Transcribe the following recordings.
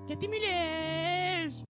Και τι μιλές!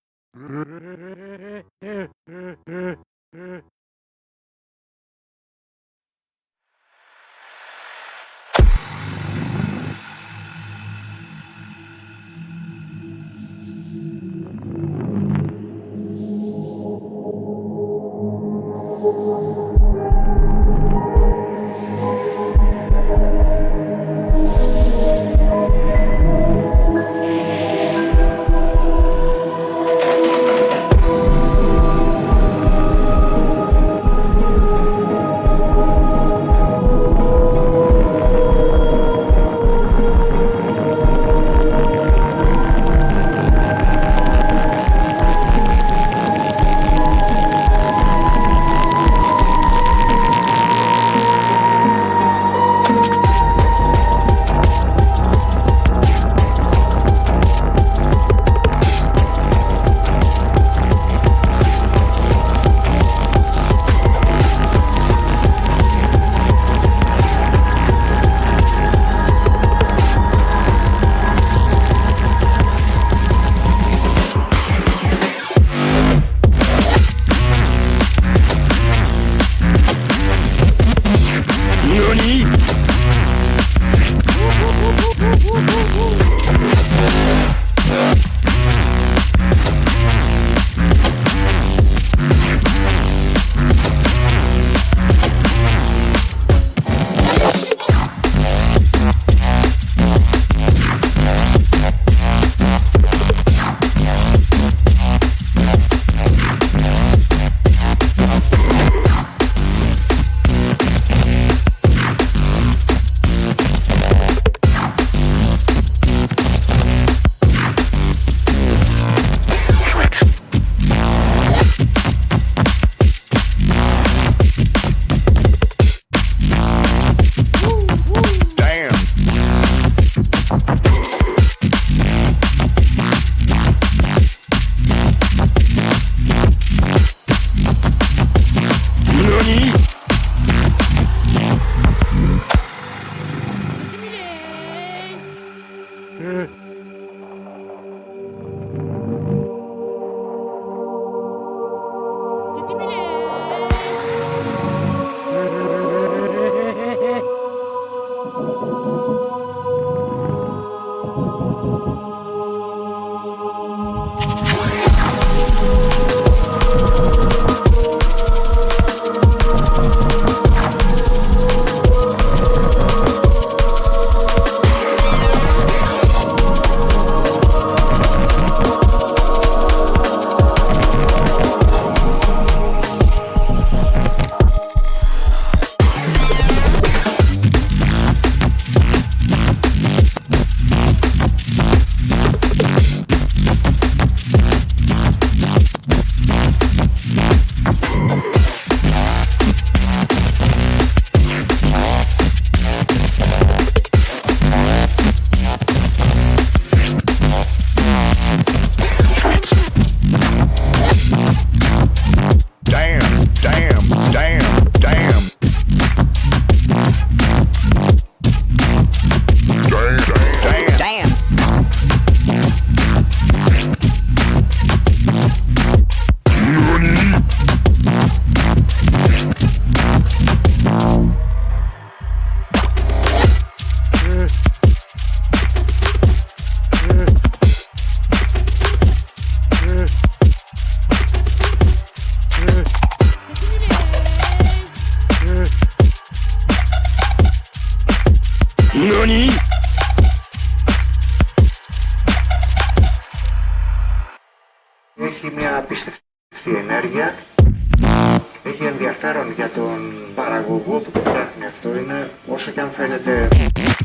Έχει μια απίστευτη ενέργεια. Έχει ενδιαφέρον για τον παραγωγό που το φτιάχνει αυτό. Είναι, όσο και αν φαίνεται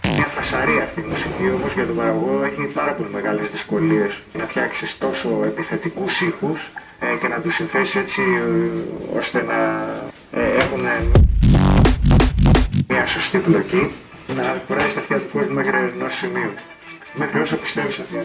μια φασαρία αυτή η μουσική, όμως για τον παραγωγό έχει πάρα πολύ μεγάλες δυσκολίες να φτιάξεις τόσο επιθετικούς ήχους και να τους συνθέσεις έτσι ώστε να έχουν μια σωστή πλοκή, να κουράζει τα αυτιά του κόσμου μέχρι ενός σημείου. Μέχρι όσο πιστεύεις αυτή η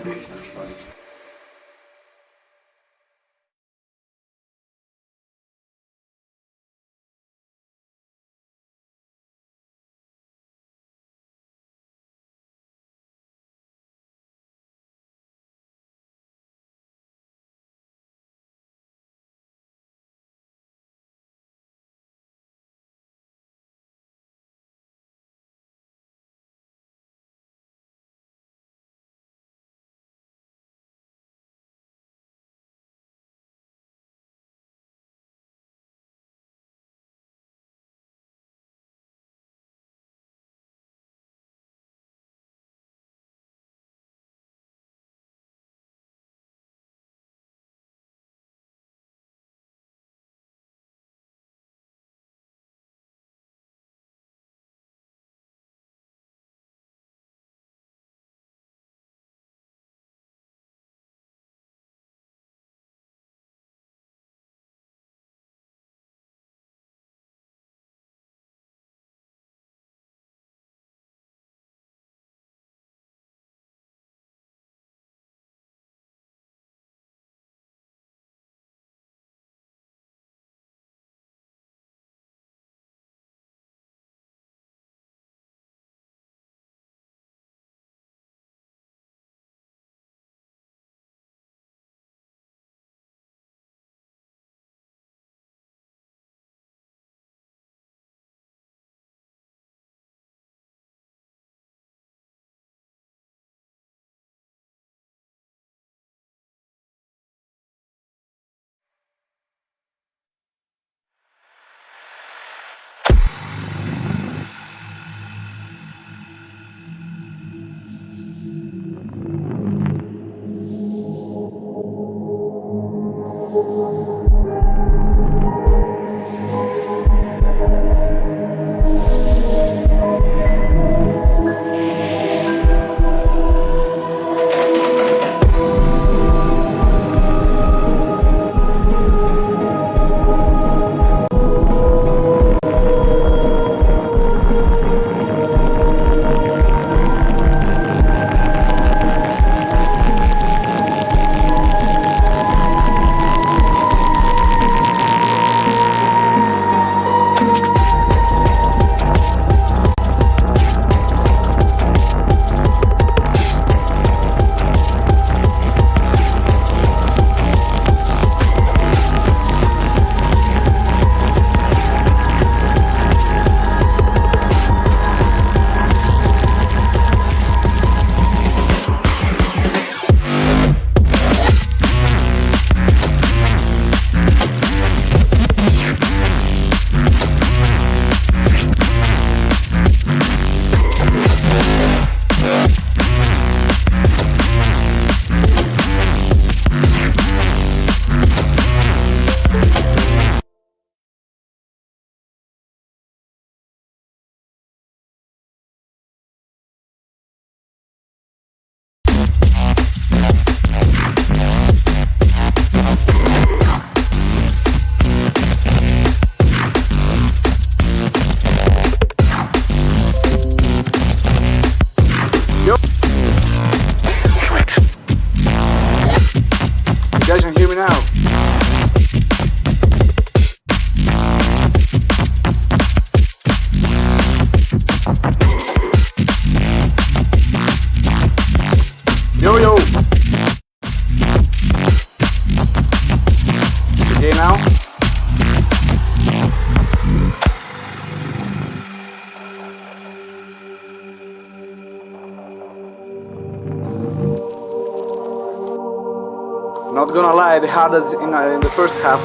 Not gonna lie, the hardest in the first half.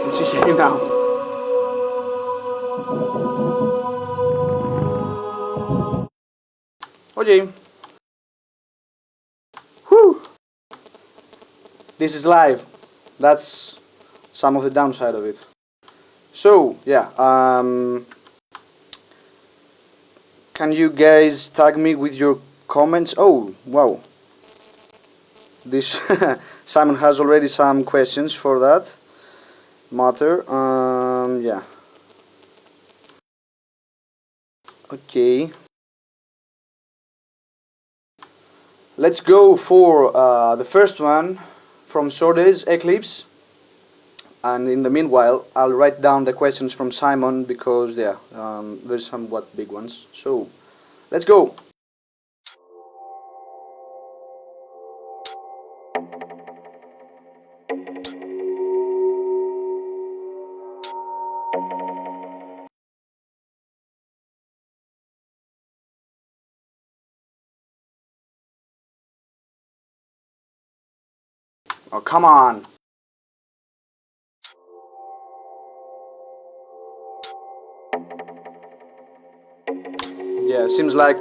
It's easy now. Okay. Whew. This is live. That's some of the downside of it. So yeah, can you guys tag me with your comments? Oh wow, this Simon has already some questions for that matter. Yeah. Okay. Let's go for the first one from Sordez Eclipse. And in the meanwhile, I'll write down the questions from Simon because yeah, there's somewhat big ones. So, let's go! Oh, come on! Yeah, seems like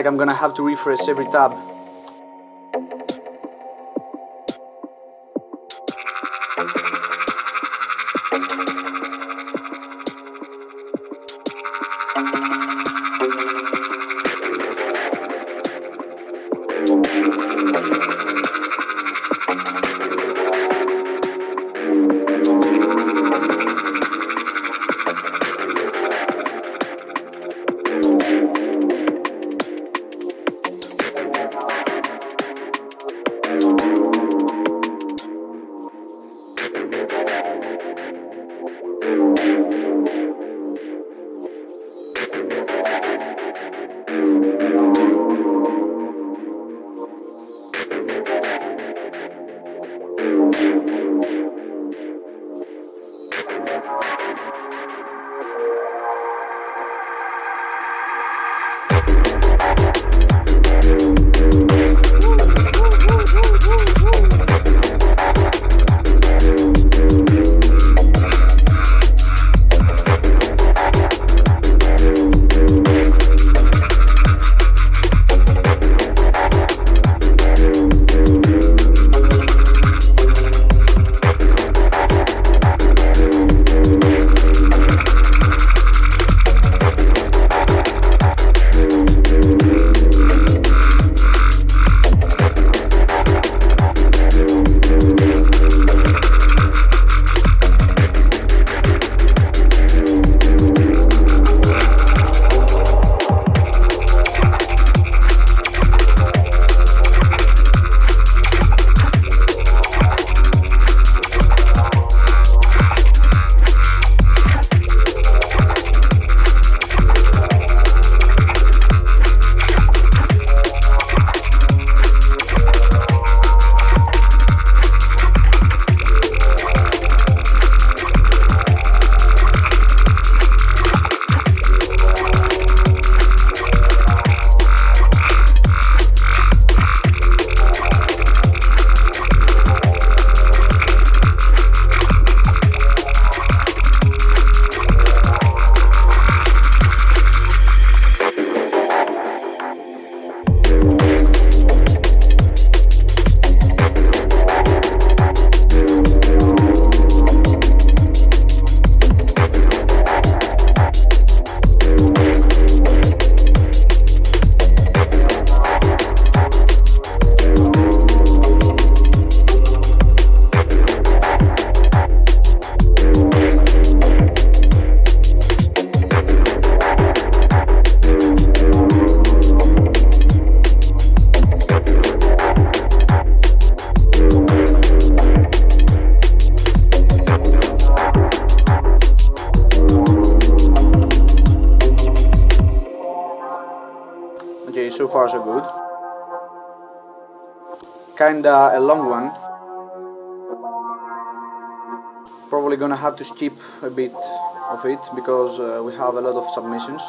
I'm gonna have to refresh every tab. Okay, so far so good. Kinda a long one. Probably gonna have to skip a bit of it because we have a lot of submissions.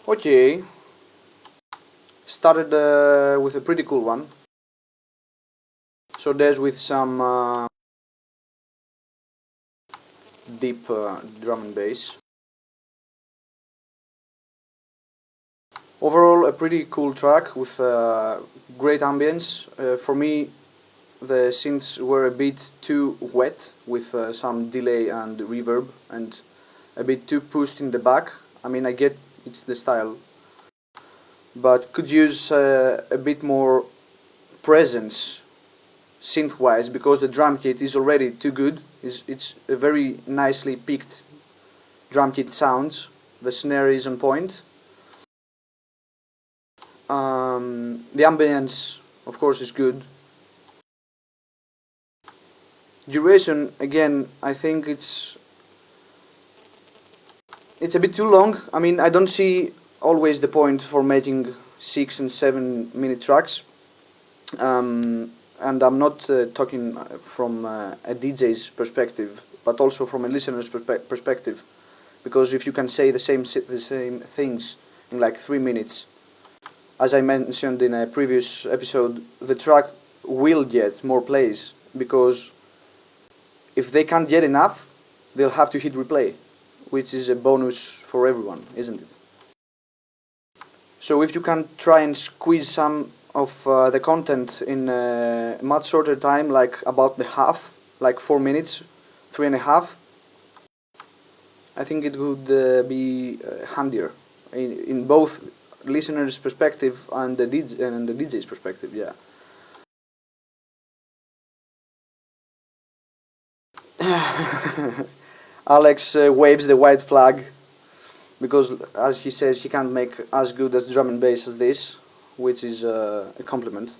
Okay, started with a pretty cool one. Sordez with some deep drum and bass. Overall, a pretty cool track with great ambience. For me, the synths were a bit too wet with some delay and reverb, and a bit too pushed in the back. I mean, I get it's the style, but could use a bit more presence synth-wise, because the drum kit is already too good. It's a very nicely picked drum kit sounds. The snare is on point. The ambience, of course, is good. Duration, again, I think it's a bit too long. I mean, I don't see always the point for making 6 and 7 minute tracks. And I'm not talking from a DJ's perspective, but also from a listener's perspective, because if you can say the same things in like 3 minutes, as I mentioned in a previous episode, the track will get more plays, because if they can't get enough, they'll have to hit replay, which is a bonus for everyone, isn't it? So if you can try and squeeze some of the content in a much shorter time, like about the half, like 4 minutes, 3.5, I think it would be handier in both listener's perspective and the DJ's perspective. Yeah. Alex waves the white flag, because as he says, he can't make as good as drum and bass as this, which is a compliment.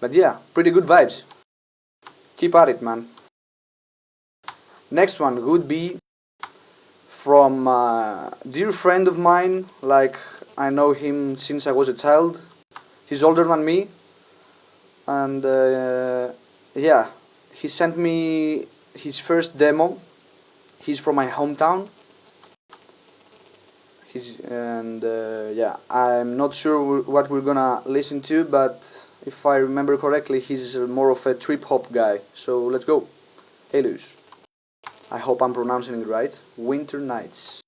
But yeah, pretty good vibes. Keep at it, man. Next one would be from a dear friend of mine. Like, I know him since I was a child. He's older than me, and yeah, he sent me his first demo. He's from my hometown. Yeah, I'm not sure what we're gonna listen to, but if I remember correctly, he's more of a trip-hop guy. So let's go. Aeloose. I hope I'm pronouncing it right. Winter Nights.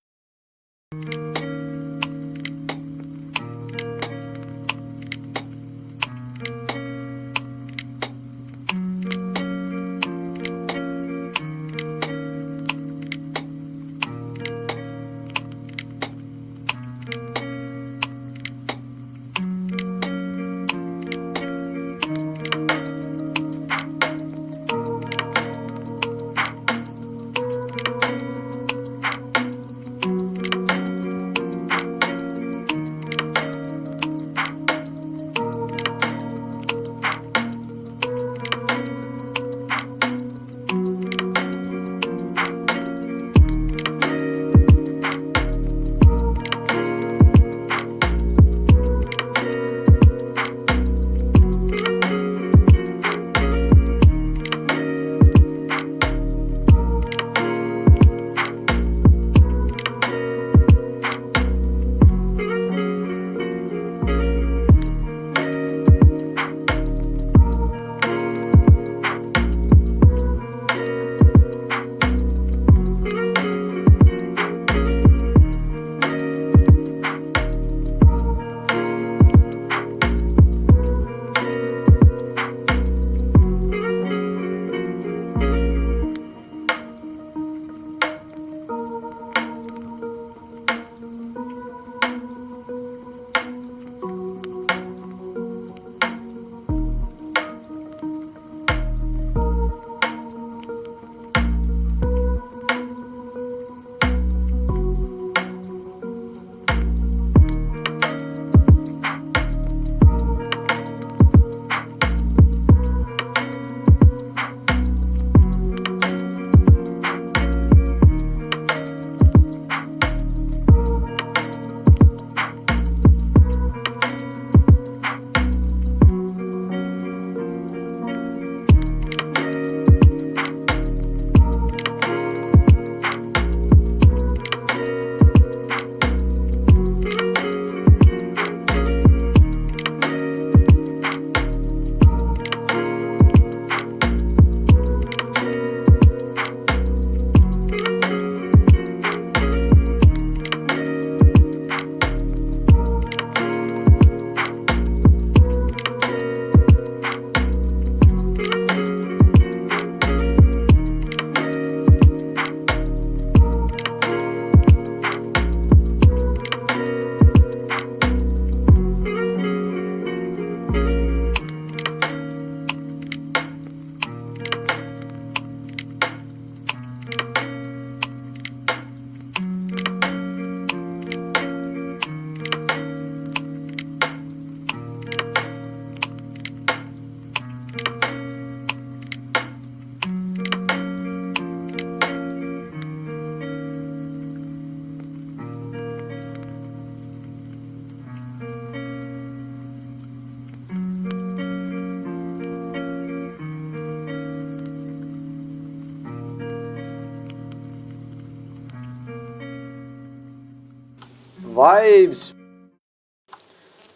Vibes!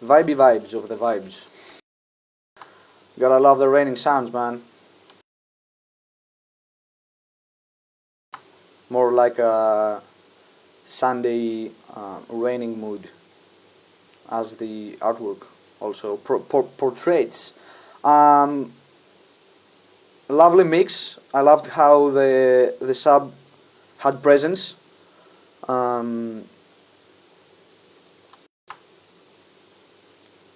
Vibey vibes of the vibes. Gotta love the raining sounds, man. More like a Sunday raining mood, as the artwork also portrays. Lovely mix. I loved how the sub had presence.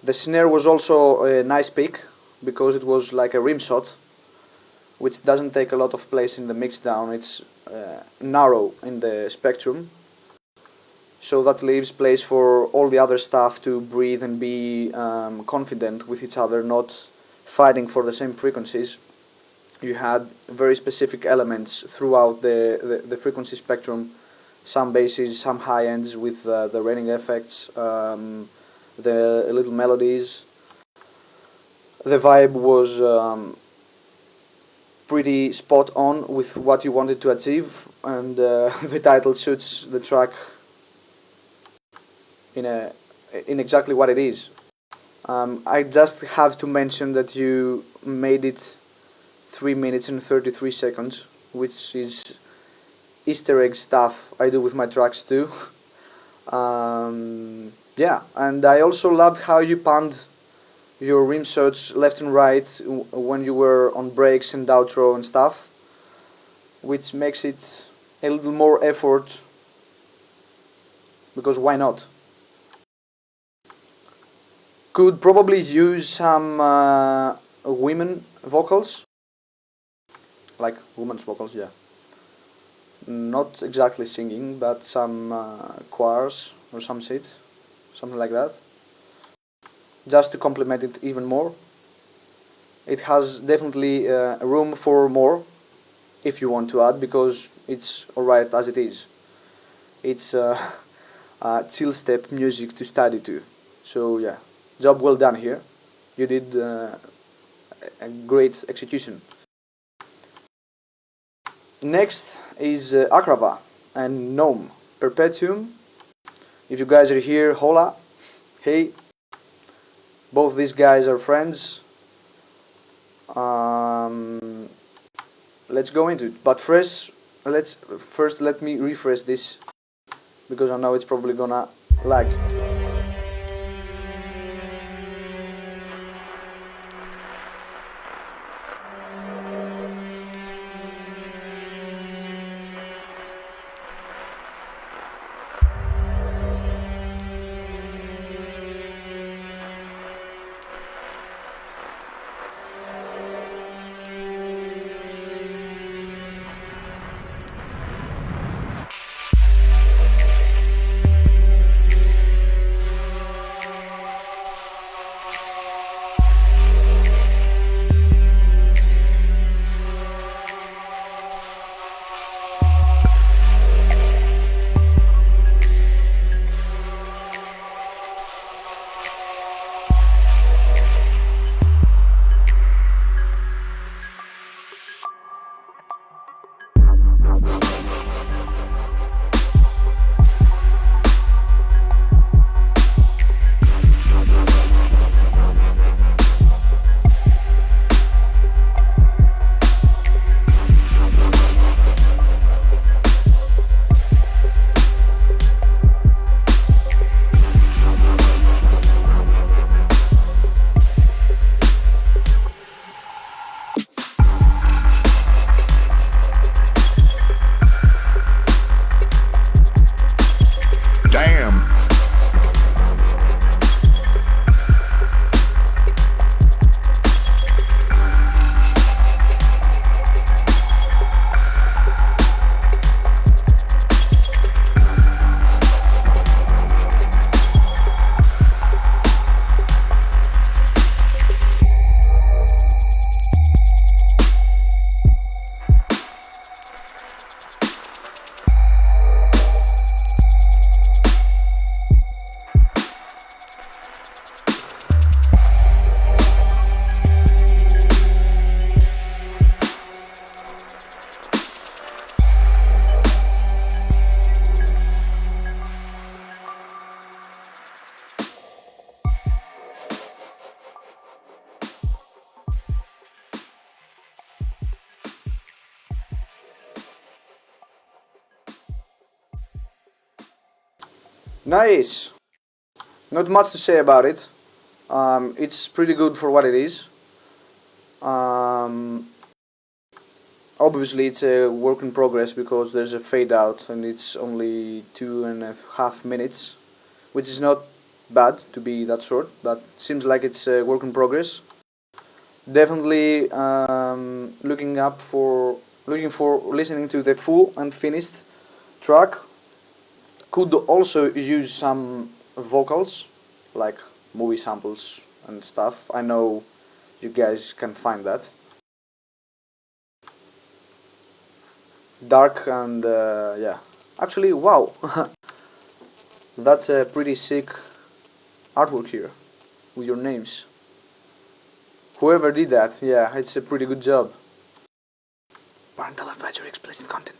The snare was also a nice pick because it was like a rim shot, which doesn't take a lot of place in the mixdown. It's narrow in the spectrum, so that leaves place for all the other stuff to breathe and be confident with each other, not fighting for the same frequencies. You had very specific elements throughout the frequency spectrum, some basses, some high ends with the raining effects, the little melodies. The vibe was pretty spot on with what you wanted to achieve, and the title suits the track in exactly what it is. I just have to mention that you made it 3 minutes and 33 seconds, which is Easter egg stuff I do with my tracks too. Yeah, and I also loved how you panned your rim shots left and right when you were on breaks and outro and stuff, which makes it a little more effort, because why not? Could probably use some women vocals, like women's vocals, yeah. Not exactly singing, but some choirs or some shit, something like that, just to complement it even more. It has definitely room for more if you want to add, because it's alright as it is. It's chill step music to study to. So yeah, job well done here. You did a great execution. Next is Akrawa and Gnome, Perpetuum. If you guys are here, hola, hey. Both these guys are friends. Let's go into it. But first let me refresh this, because I know it's probably gonna lag. Nice. Not much to say about it. It's pretty good for what it is. Obviously it's a work in progress because there's a fade out and it's only 2.5 minutes, which is not bad to be that short, but seems like it's a work in progress. Definitely looking for listening to the full and finished track. Could also use some vocals, like movie samples and stuff. I know you guys can find that. Dark and yeah. Actually, wow. That's a pretty sick artwork here with your names. Whoever did that, yeah, it's a pretty good job. Parental advisory, explicit content.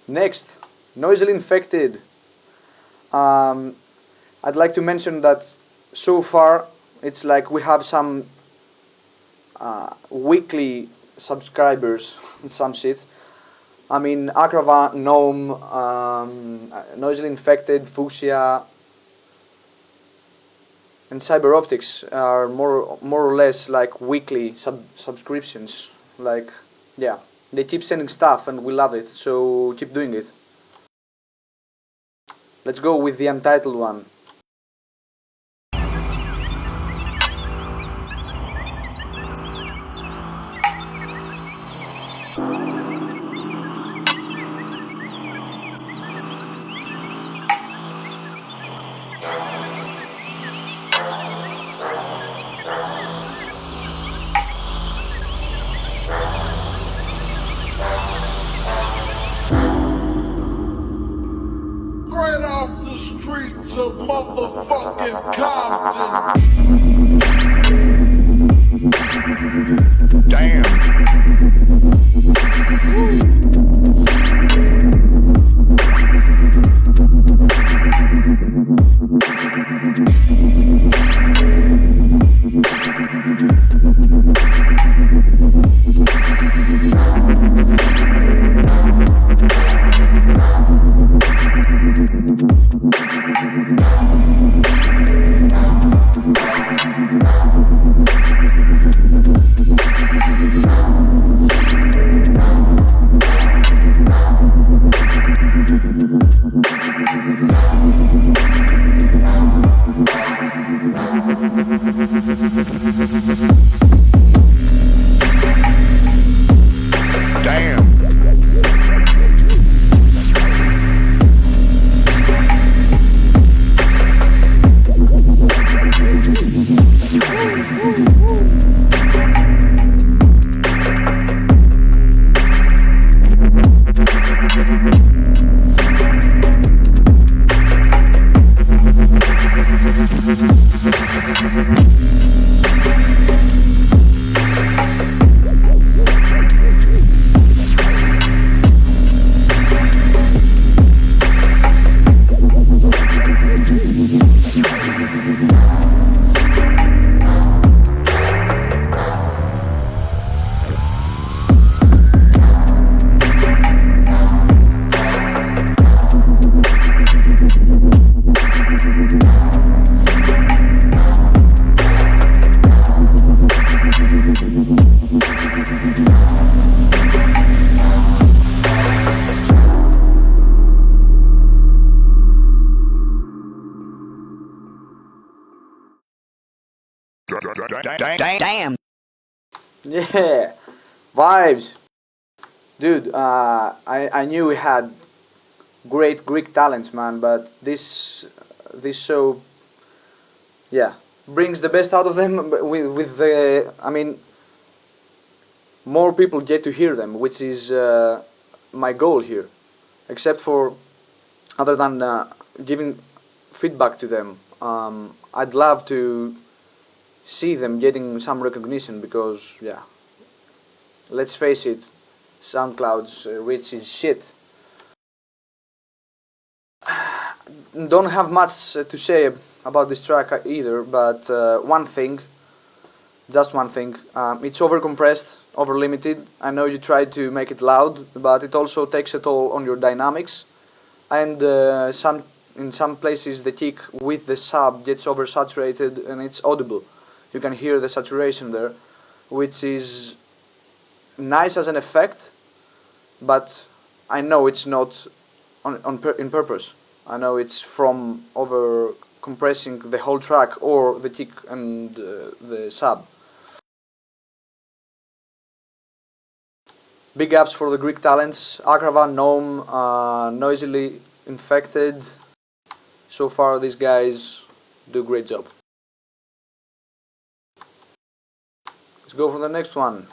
Next, Noisily Infected. I'd like to mention that so far it's like we have some weekly subscribers, some shit. I mean, Akrawa, Gnome, Noisily Infected, Fuschia, and Cyberoptics are more or less like weekly subscriptions. Like, yeah, they keep sending stuff and we love it, so keep doing it. Let's go with the Untitled one. Straight off the streets of motherfucking Compton. Damn. Damn. Yeah, vibes. Dude, I knew we had great Greek talents, man, but this show, yeah, brings the best out of them with the, I mean, more people get to hear them, which is my goal here. Except for, other than giving feedback to them, I'd love to see them getting some recognition because, yeah, let's face it, SoundCloud's reach is shit. Don't have much to say about this track either, but just one thing, it's overcompressed, overlimited. I know you tried to make it loud, but it also takes a toll on your dynamics. and in some places the kick with the sub gets oversaturated and it's audible. You can hear the saturation there, which is nice as an effect, but I know it's not in purpose. I know it's from over compressing the whole track or the kick and the sub. Big ups for the Greek talents, Akrawa, Gnome, Noisily Infected. So far these guys do a great job. Let's go for the next one.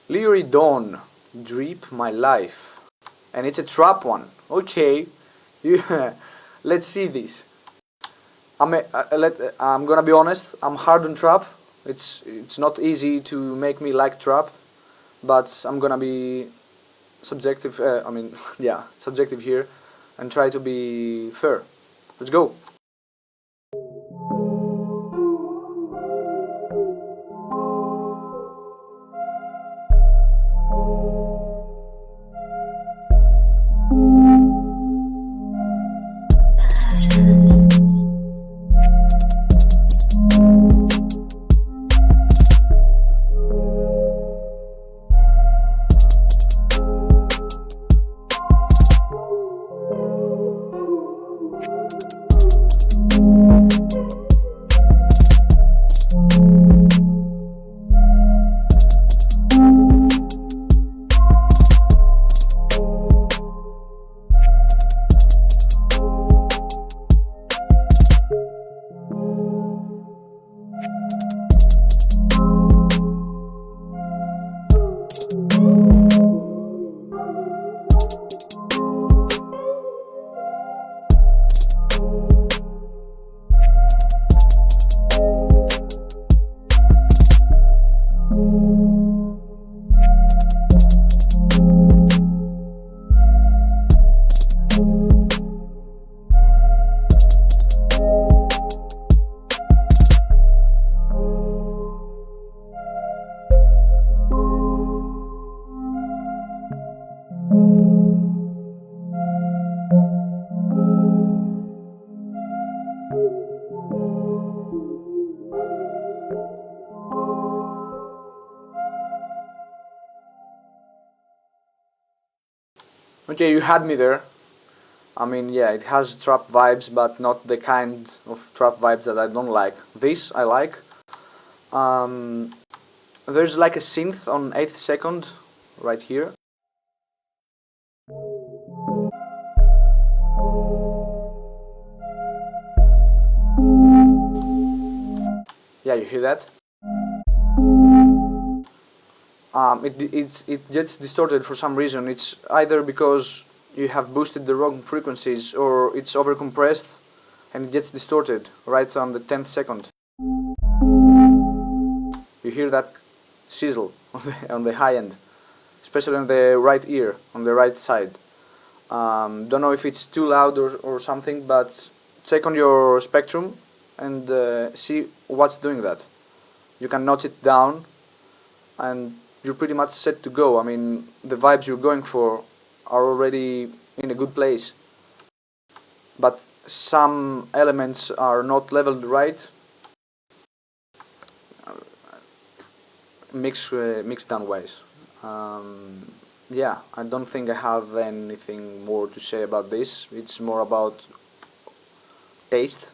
LeoryDawn, Drip My Life. And it's a trap one. Okay, let's see this. I'm gonna be honest, I'm hard on trap. It's not easy to make me like trap, but I'm gonna be subjective. Subjective here, and try to be fair. Let's go. Okay, you had me there. I mean, yeah, it has trap vibes, but not the kind of trap vibes that I don't like. This I like. There's like a synth on 8th second right here. Yeah, you hear that? It gets distorted for some reason. It's either because you have boosted the wrong frequencies or it's overcompressed and it gets distorted right on the 10th second. You hear that sizzle on the high end, especially on the right ear, on the right side. Don't know if it's too loud or something, but check on your spectrum and see what's doing that. You can notch it down and you're pretty much set to go. I mean, the vibes you're going for are already in a good place, but some elements are not leveled right. Mix down wise. Yeah, I don't think I have anything more to say about this. It's more about taste.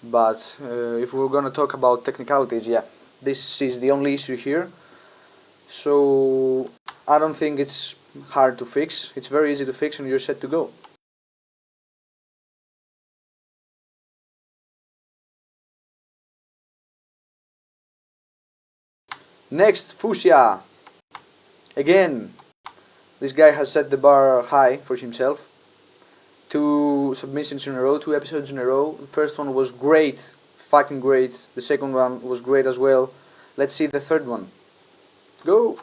But if we're gonna talk about technicalities, yeah, this is the only issue here. So I don't think it's hard to fix. It's very easy to fix and you're set to go. Next, fuschia. Again, this guy has set the bar high for himself. 2 submissions in a row, 2 episodes in a row. The first one was great, fucking great. The second one was great as well. Let's see the third one. Go!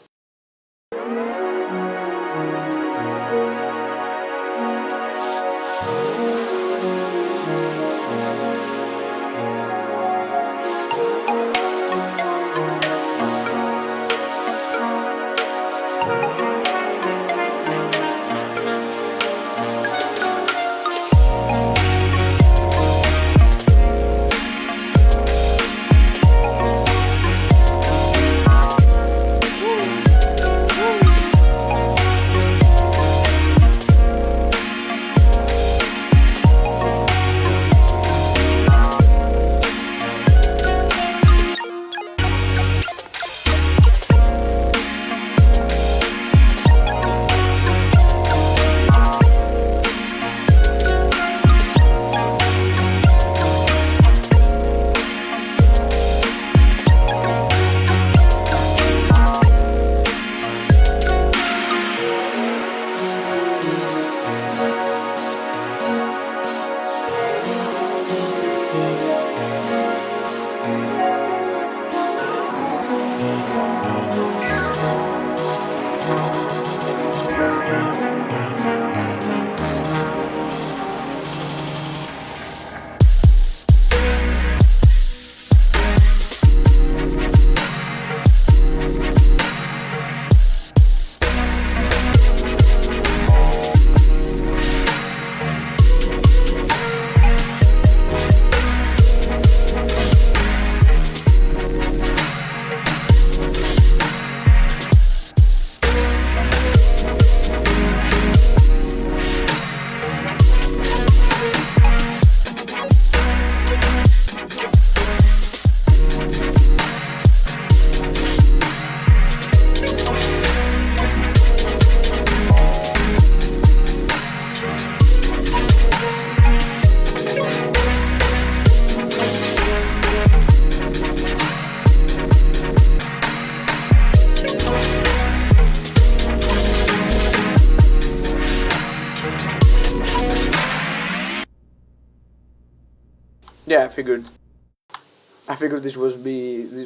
yeah, I figured this was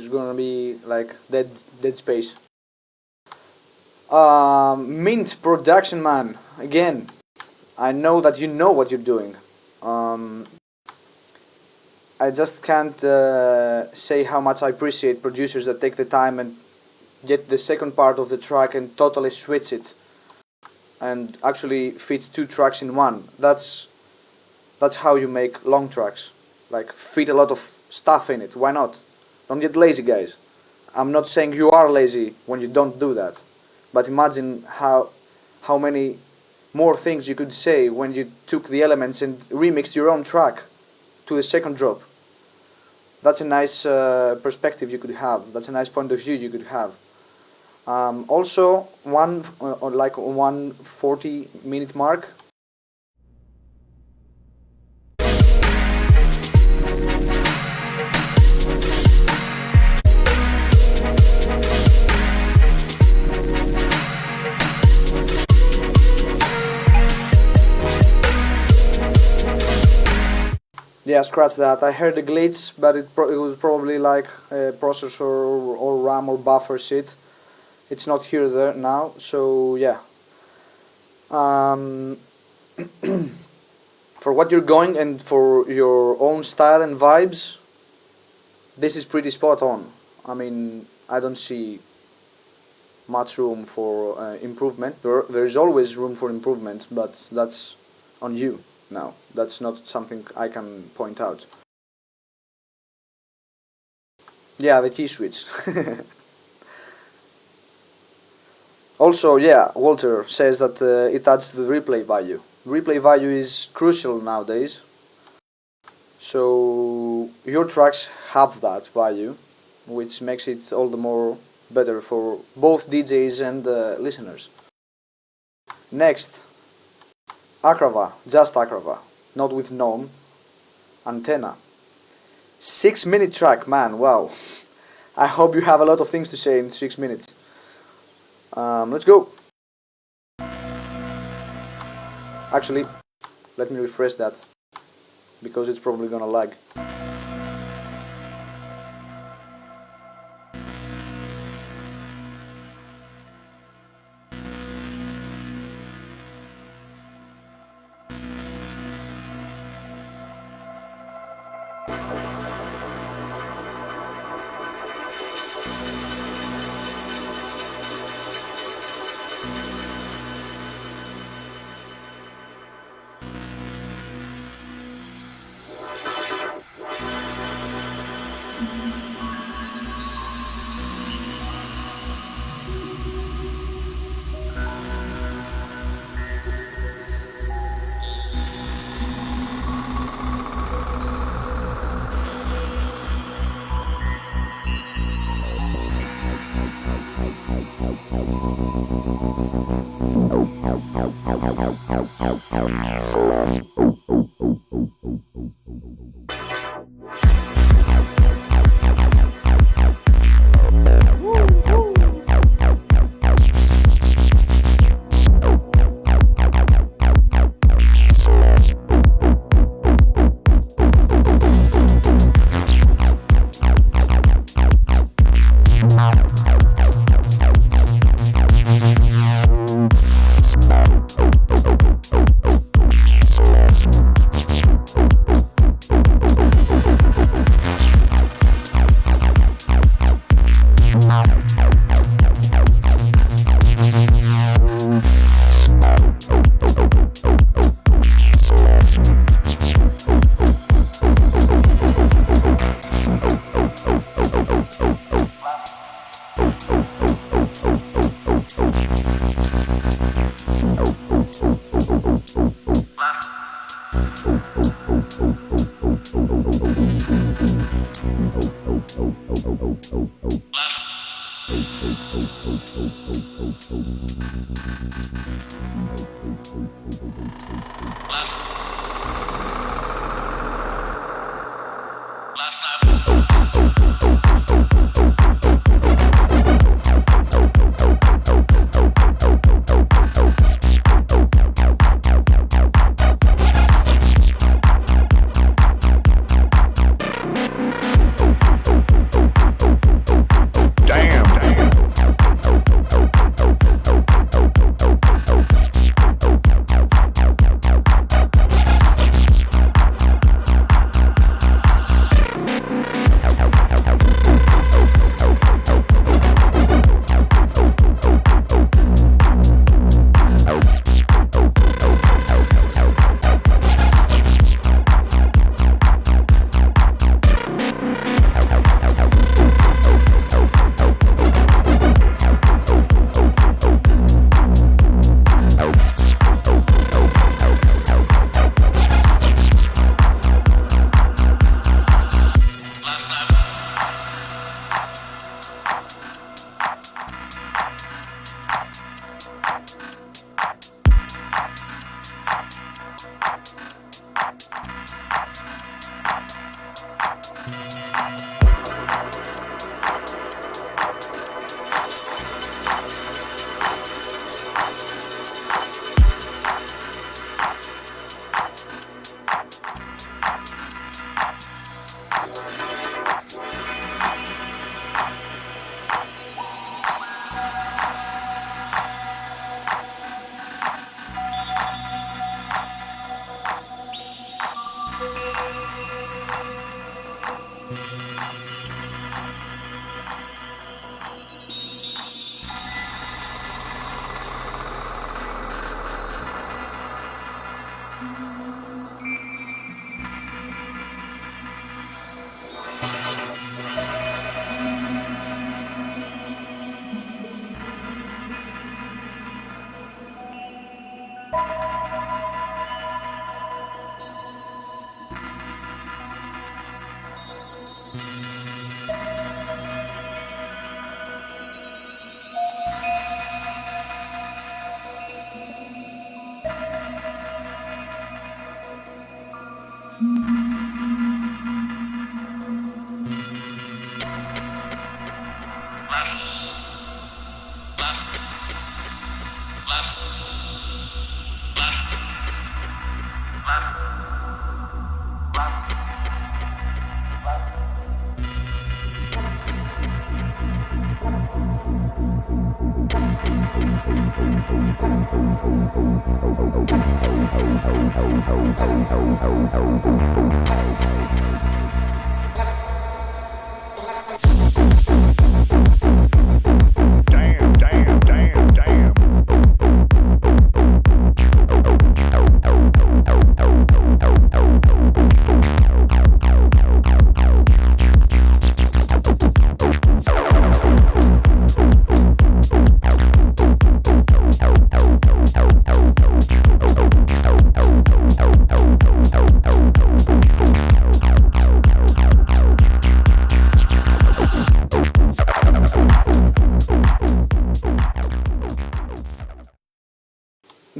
gonna be like dead space. Mint production man, again, I know that you know what you're doing. I just can't say how much I appreciate producers that take the time and get the second part of the track and totally switch it and actually fit two tracks in one. That's how you make long tracks. Like, fit a lot of stuff in it. Why not? Don't get lazy, guys. I'm not saying you are lazy when you don't do that, but imagine how many more things you could say when you took the elements and remixed your own track to the second drop. That's a nice perspective you could have. That's a nice point of view you could have. Also, like 140-minute mark. Yeah, scratch that. I heard a glitch, but it was probably like a processor or RAM or buffer shit. It's not here there now, so yeah. For what you're going and for your own style and vibes, this is pretty spot on. I mean, I don't see much room for improvement. There is always room for improvement, but that's on you now. That's not something I can point out. Yeah, the key switch. Also, yeah, Walter says that it adds to the replay value. Replay value is crucial nowadays. So your tracks have that value, which makes it all the more better for both DJs and listeners. Next, Akrawa, just Akrawa, not with Gnome. Antenna. 6-minute track, man, wow. I hope you have a lot of things to say in 6 minutes. Let's go. Actually, let me refresh that, because it's probably gonna lag.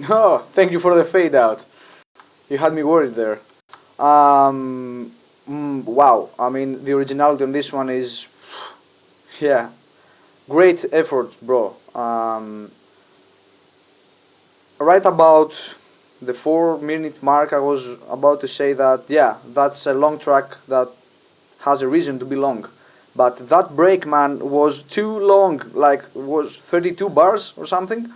No, thank you for the fade out. You had me worried there. Wow, I mean, the originality on this one is, yeah, great effort, bro. Right about the 4-minute mark, I was about to say that, yeah, that's a long track that has a reason to be long. But that break, man, was too long, like, was 32 bars or something.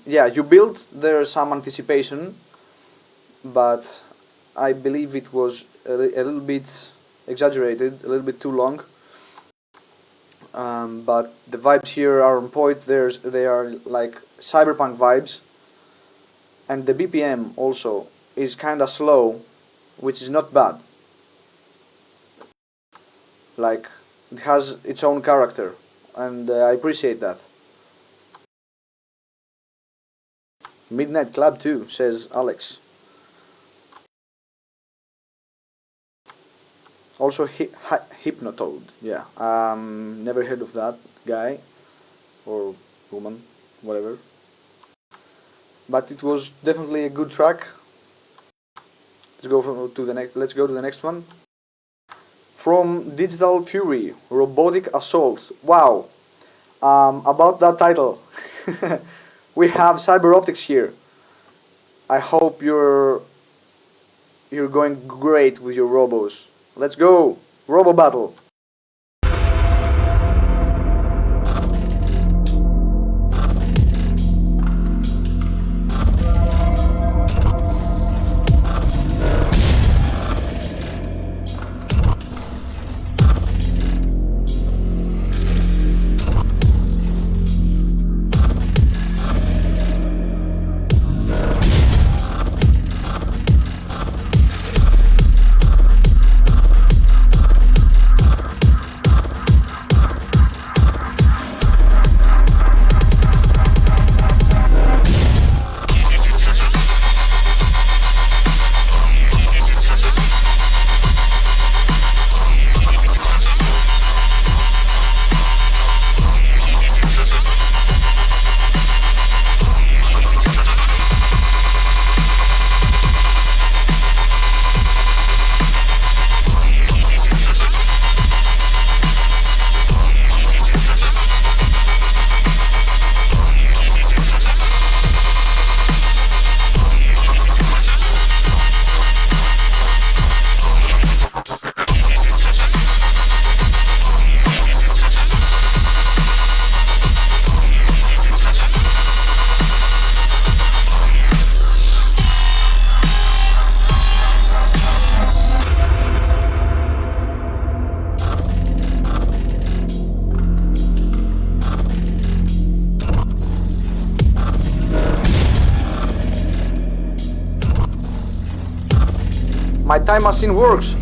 Yeah, you built there some anticipation, but I believe it was a little bit exaggerated, a little bit too long. But the vibes here are on point. They are like cyberpunk vibes, and the BPM also is kinda slow, which is not bad. Like, it has its own character, and I appreciate that. Midnight Club too, says Alex. Also Hypnotoad, yeah. Never heard of that guy or woman, whatever. But it was definitely a good track. Let's go to the next one. From Digital Fury, Robotic Assault. Wow. About that title. We have Cyberoptics here. I hope you're going great with your robos. Let's go! Robo battle! My time machine works!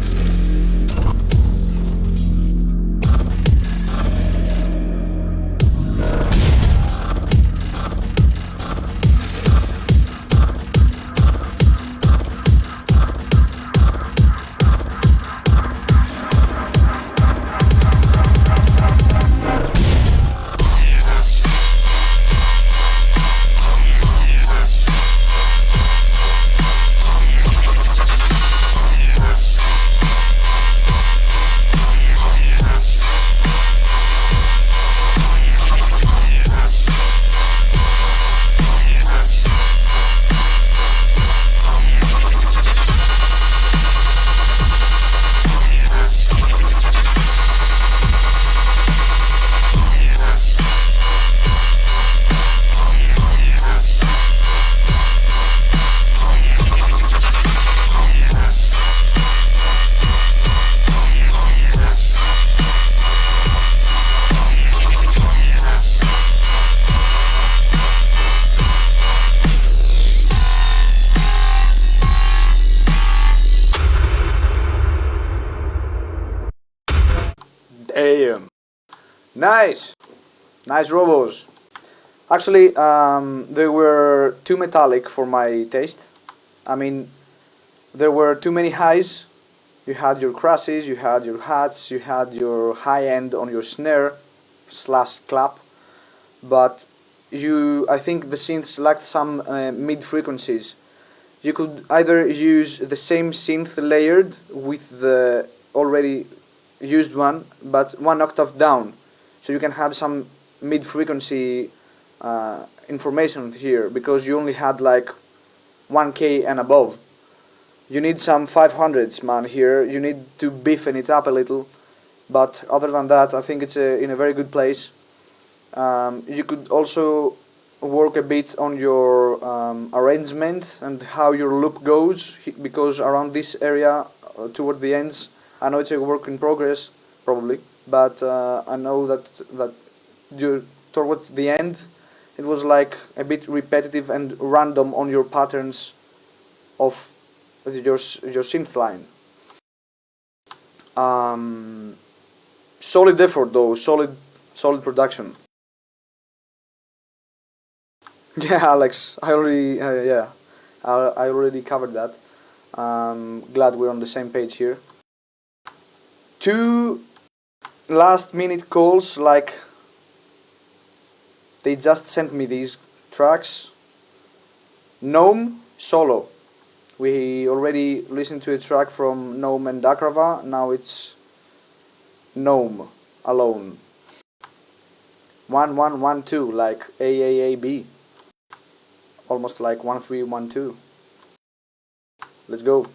Nice! Nice robos. Actually, they were too metallic for my taste. I mean, there were too many highs. You had your crashes, you had your hats, you had your high end on your snare slash clap, but I think the synths lacked some mid frequencies. You could either use the same synth layered with the already used one, but one octave down, so you can have some mid frequency information here, because you only had like 1K and above. You need some 500s, man, here. You need to beefen it up a little, but other than that, I think it's in a very good place. You could also work a bit on your arrangement and how your loop goes, because around this area, toward the ends, I know it's a work in progress, probably, but I know that towards the end, it was like a bit repetitive and random on your patterns of your synth line. Solid effort though, solid production. Yeah, Alex, I already I already covered that. Glad we're on the same page here. 2 last minute calls, like they just sent me these tracks. Gnome solo. We already listened to a track from Gnome and Akrawa. Now it's Gnome alone. 1112, like AAAB. Almost like 1312. Let's go.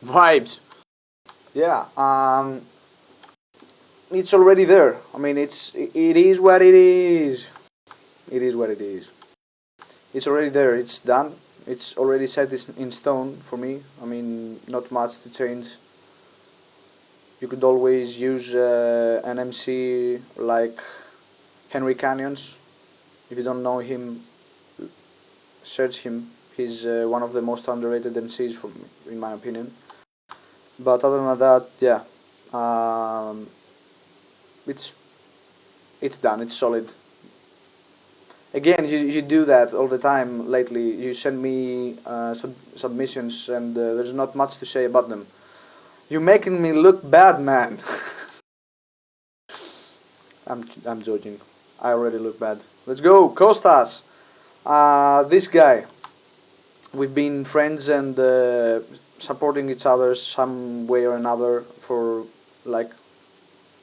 Vibes. Yeah. It's already there. I mean, it is what it is. It is what it is. It's already there. It's done. It's already set in stone for me. I mean, not much to change. You could always use an MC like Henry Canyons. If you don't know him, search him. He's one of the most underrated MCs, in my opinion. But other than that, yeah, it's done. It's solid. Again, you do that all the time lately. You send me submissions, and there's not much to say about them. You're making me look bad, man. I'm joking. I already look bad. Let's go, KostasT. This guy. We've been friends and supporting each other some way or another for like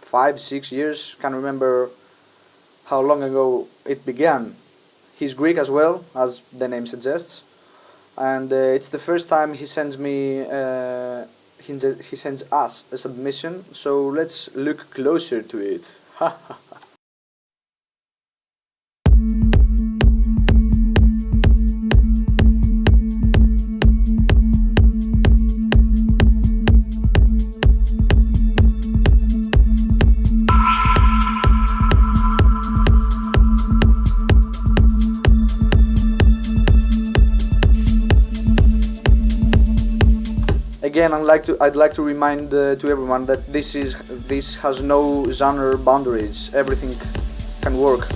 5-6 years. Can't remember how long ago it began. He's Greek as well, as the name suggests, and it's the first time he sends me he sends us a submission, so let's look closer to it. Again, I'd like to remind to everyone that this has no genre boundaries. Everything can work.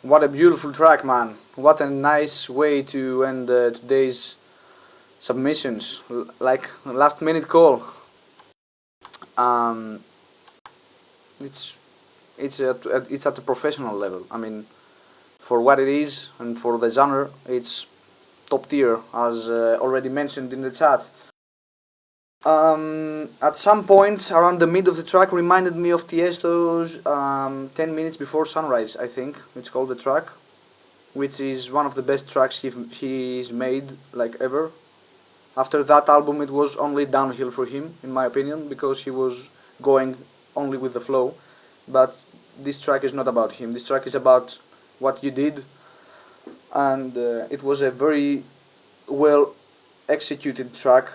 What a beautiful track, man. What a nice way to end today's submissions. Like last minute call. Um, it's it's at a professional level. I mean, for what it is and for the genre, it's top tier, as already mentioned in the chat. At some point around the mid of the track reminded me of Tiesto's 10 Minutes Before Sunrise, I think it's called the track, which is one of the best tracks he's made, like, ever. After that album it was only downhill for him, in my opinion, because he was going only with the flow. But this track is not about him, this track is about what you did, and it was a very well executed track.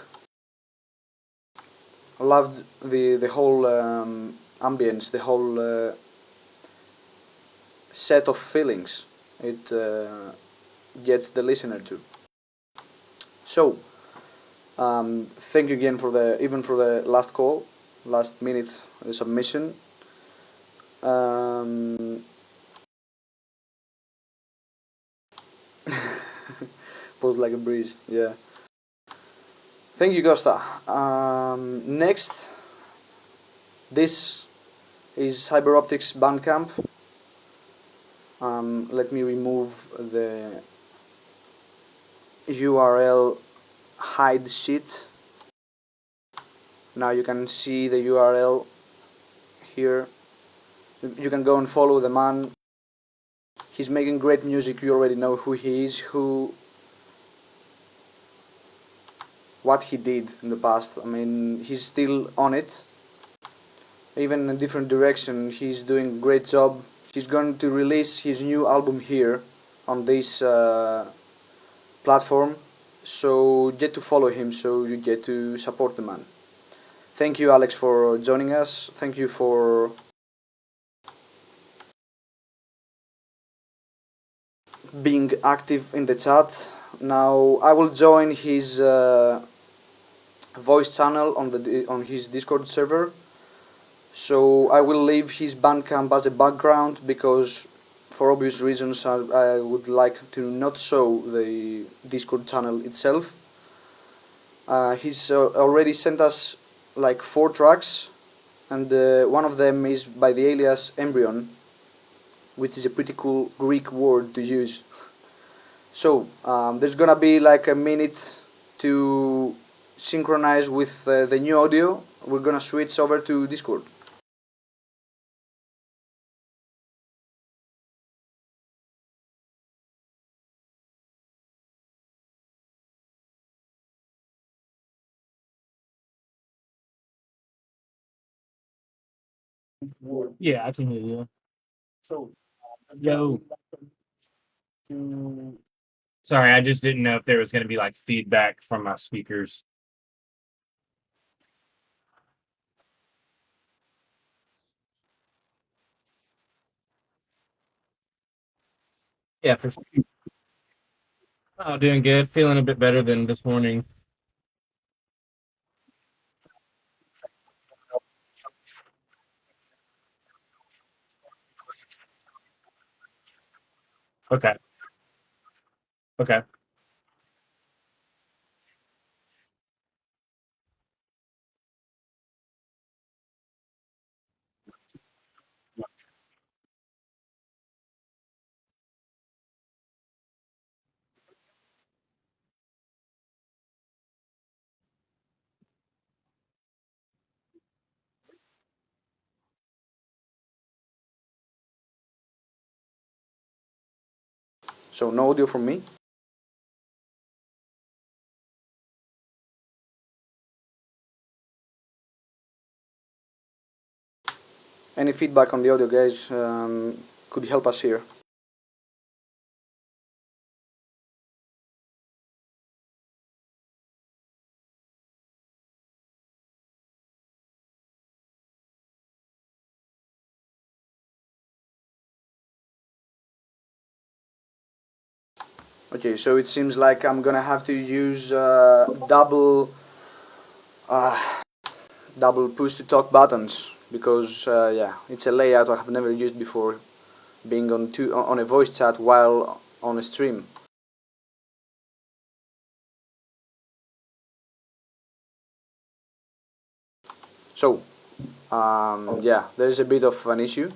I loved the whole ambience, the whole set of feelings it gets the listener to. So, thank you again for the last call, last minute submission. Pose like a breeze, yeah. Thank you, Kosta. Next, this is Cyberoptics Bandcamp. Let me remove the URL hide sheet. Now you can see the URL here. You can go and follow the man. He's making great music. You already know who he is, what he did in the past. I mean, he's still on it, even in a different direction. He's doing a great job. He's going to release his new album here on this platform, so get to follow him, so you get to support the man. Thank you, Alex, for joining us. Thank you for being active in the chat. Now I will join his voice channel on his Discord server, so I will leave his Bandcamp as a background, because for obvious reasons I would like to not show the Discord channel itself. He's already sent us like 4 tracks, and one of them is by the alias Embryon, which is a pretty cool Greek word to use. So there's gonna be like a minute to synchronize with the new audio. We're gonna switch over to Discord. Yeah, I can hear you. Yo. Sorry, I just didn't know if there was going to be like feedback from my speakers. Yeah, for sure. Oh, doing good. Feeling a bit better than this morning. Okay. Okay. So no audio from me. Any feedback on the audio, guys, could help us here. Okay, so it seems like I'm gonna have to use double push to talk buttons, because yeah, it's a layout I have never used before. being on a voice chat while on a stream. So, yeah, there is a bit of an issue.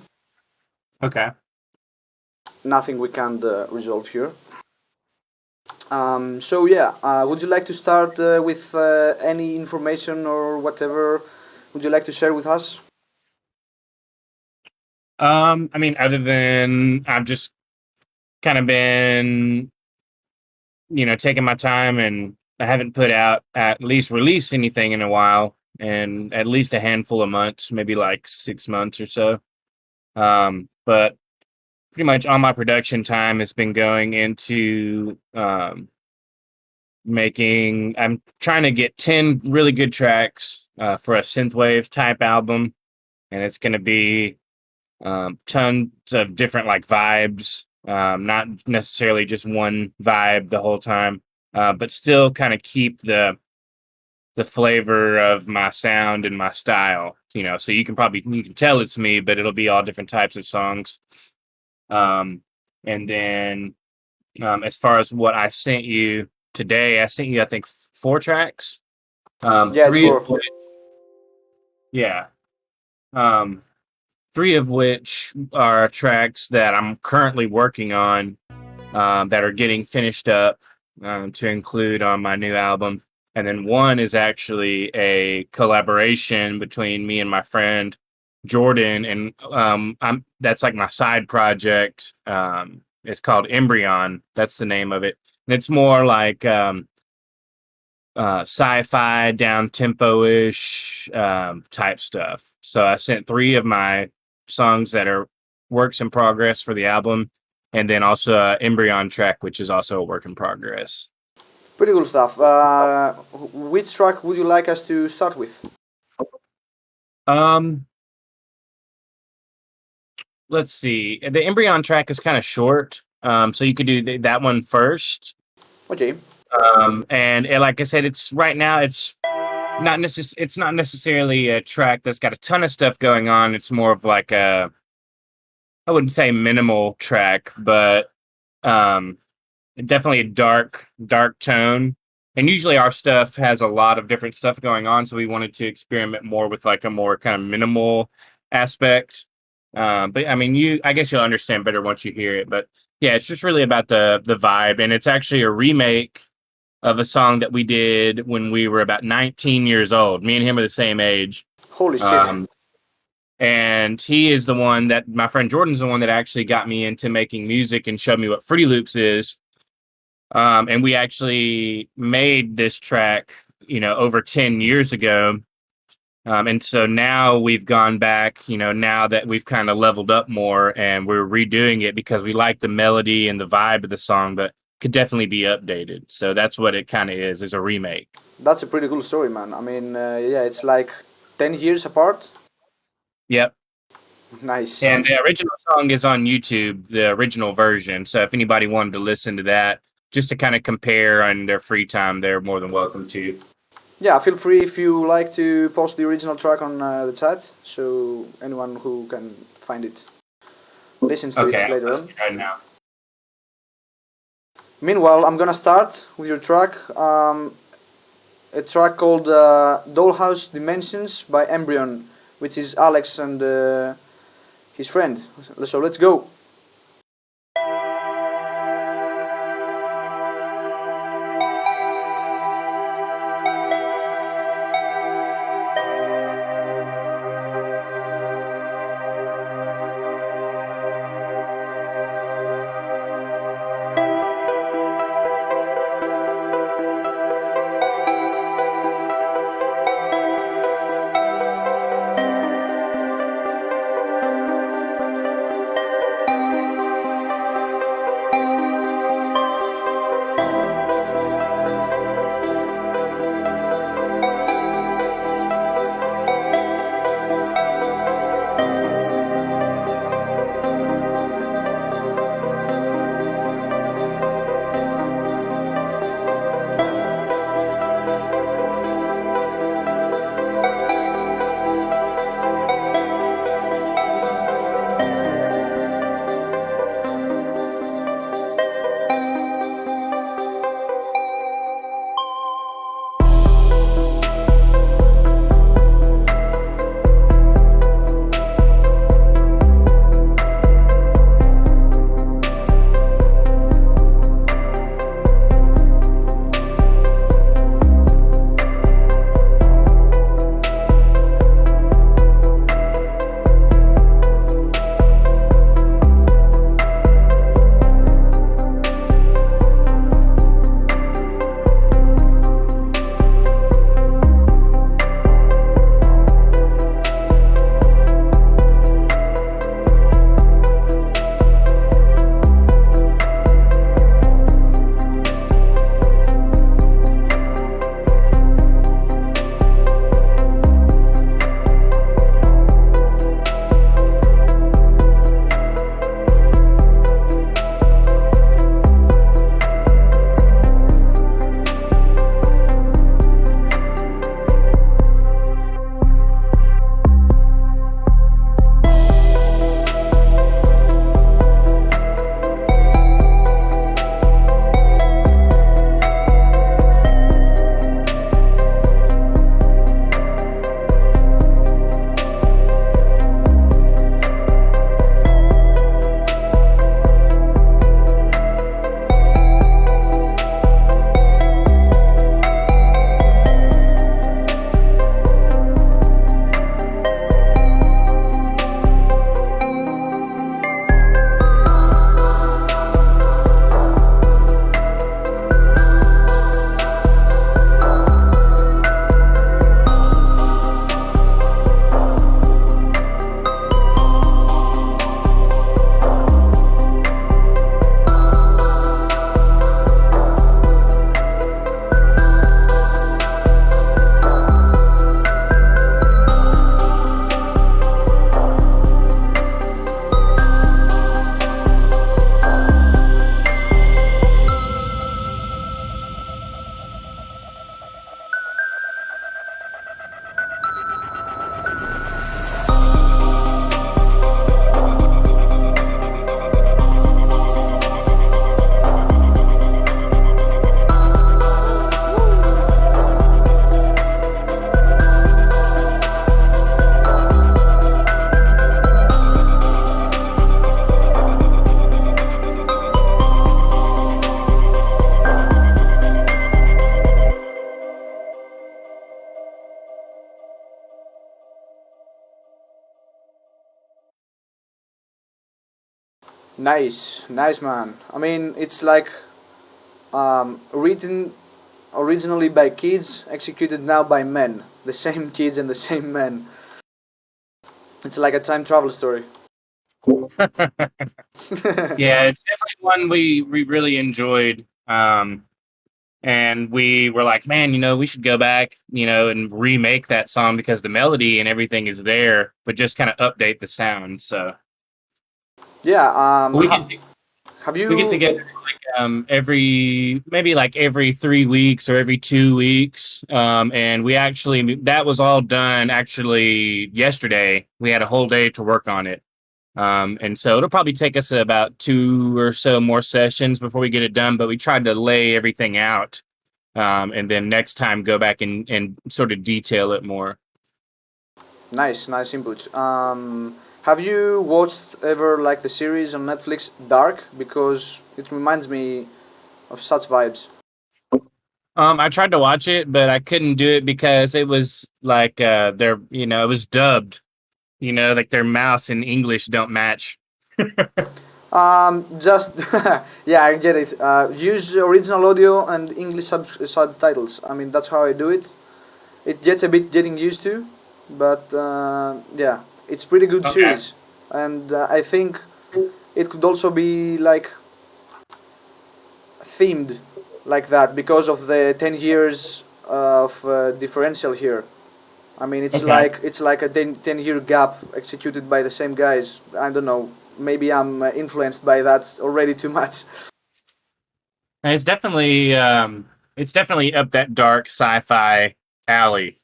Okay. Nothing we can't resolve here. So yeah, would you like to start with any information or whatever would you like to share with us? I mean, other than I've just kind of been, taking my time, and I haven't put out at least released anything in a while, and at least a handful of months, maybe like 6 months or so. But pretty much all my production time has been going into I'm trying to get 10 really good tracks for a synthwave type album, and it's going to be tons of different like vibes, not necessarily just one vibe the whole time, but still kind of keep the flavor of my sound and my style, so you can tell it's me, but it'll be all different types of songs. And then as far as what I sent you today, I sent you, I think, 4 tracks. Yeah, it's Three of 4. which, yeah. 3 of which are tracks that I'm currently working on, that are getting finished up to include on my new album. And then 1 is actually a collaboration between me and my friend Jordan, and that's like my side project. It's called Embryon. That's the name of it. And it's more like sci-fi, down tempo-ish type stuff. So I sent 3 of my songs that are works in progress for the album, and then also a Embryon track, which is also a work in progress. Pretty cool stuff. Which track would you like us to start with? Let's see. The Embryon track is kind of short, so you could do that one first. Okay. And like I said, it's right now it's not necessarily a track that's got a ton of stuff going on. It's more of like I wouldn't say minimal track, but definitely a dark tone. And usually our stuff has a lot of different stuff going on, so we wanted to experiment more with like a more kind of minimal aspect. But I mean, I guess you'll understand better once you hear it. But yeah, it's just really about the vibe, and it's actually a remake of a song that we did when we were about 19 years old. Me and him are the same age. Holy shit. And he is the one that, my friend Jordan's the one that actually got me into making music and showed me what Fruity Loops is. And we actually made this track, over 10 years ago. And so now we've gone back, now that we've kind of leveled up more, and we're redoing it because we like the melody and the vibe of the song, but could definitely be updated. So that's what it kind of is a remake. That's a pretty cool story, man. I mean, yeah, it's like 10 years apart. Yep. Nice. And the original song is on YouTube, the original version. So if anybody wanted to listen to that, just to kind of compare on their free time, they're more than welcome to. Yeah, feel free if you like to post the original track on the chat, so anyone who can find it listens to it later on. Right now. Meanwhile, I'm gonna start with your track, a track called Dollhouse Dimensions by Embryon, which is Alex and his friend. So let's go. Nice, nice man. I mean, it's like written originally by kids, executed now by men. The same kids and the same men. It's like a time travel story. Yeah, it's definitely one we really enjoyed. And we were like, man, we should go back, and remake that song because the melody and everything is there, but just kind of update the sound. So Yeah. we get Have we get you? together every 3 weeks or every 2 weeks, and that was all done actually yesterday. We had a whole day to work on it. And so it'll probably take us about 2 or so more sessions before we get it done, but we tried to lay everything out, and then next time go back and sort of detail it more. Nice, nice inputs. Have you watched ever like the series on Netflix Dark? Because it reminds me of such vibes. I tried to watch it, but I couldn't do it because it was like it was dubbed. Like their mouse and English don't match. Just yeah, I get it. Use original audio and English subtitles. I mean, that's how I do it. It gets a bit getting used to, but yeah, it's pretty good Okay. series, and I think it could also be like themed like that because of the 10 years of differential here. I mean, Okay. it's like a 10 year gap executed by the same guys. I don't know. Maybe I'm influenced by that already too much. And it's definitely up that dark sci-fi alley.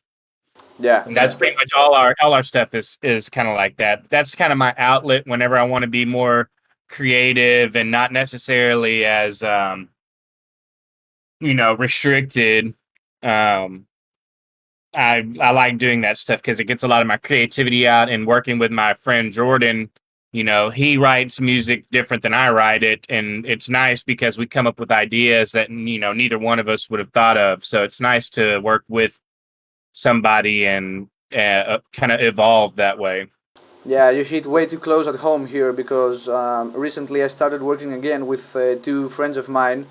Yeah, And that's yeah, pretty much all our stuff is kind of like that. That's kind of my outlet whenever I want to be more creative and not necessarily as restricted. Um I like doing that stuff because it gets a lot of my creativity out, and working with my friend Jordan, he writes music different than I write it, and it's nice because we come up with ideas that neither one of us would have thought of. So it's nice to work with somebody and kind of evolve that way. yeah. You hit way too close at home here because recently I started working again with two friends of mine,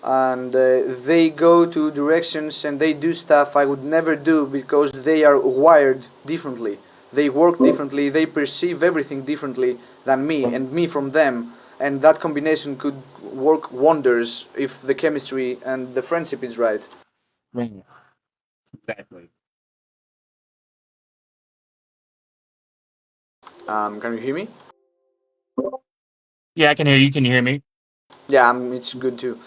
and they go to directions and they do stuff I would never do because they are wired differently. They work differently. They perceive everything differently than me, and me from them. And that combination could work wonders if the chemistry and the friendship is right. Yeah, exactly. Can you hear me? Yeah, I can hear you. Can you hear me? Yeah, it's good too.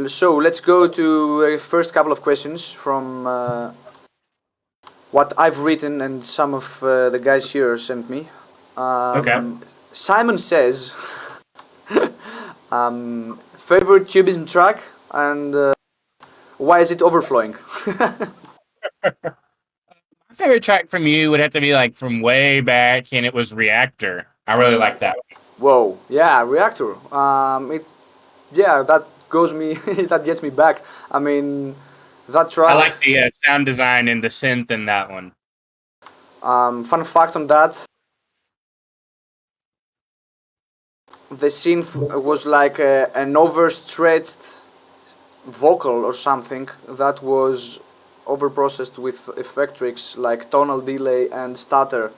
So let's go to first couple of questions from what I've written and some of the guys here sent me. Okay. Simon says, favorite Cubism track and why is it overflowing? My favorite track from you would have to be like from way back, and it was Reactor. I really like that one. Whoa, yeah, Reactor. Yeah, that goes me, that gets me back. I mean, that I track. like the sound design and the synth in that one. Fun fact on that: the synth was like an overstretched vocal or something that was overprocessed with effect tricks like tonal delay and stutter.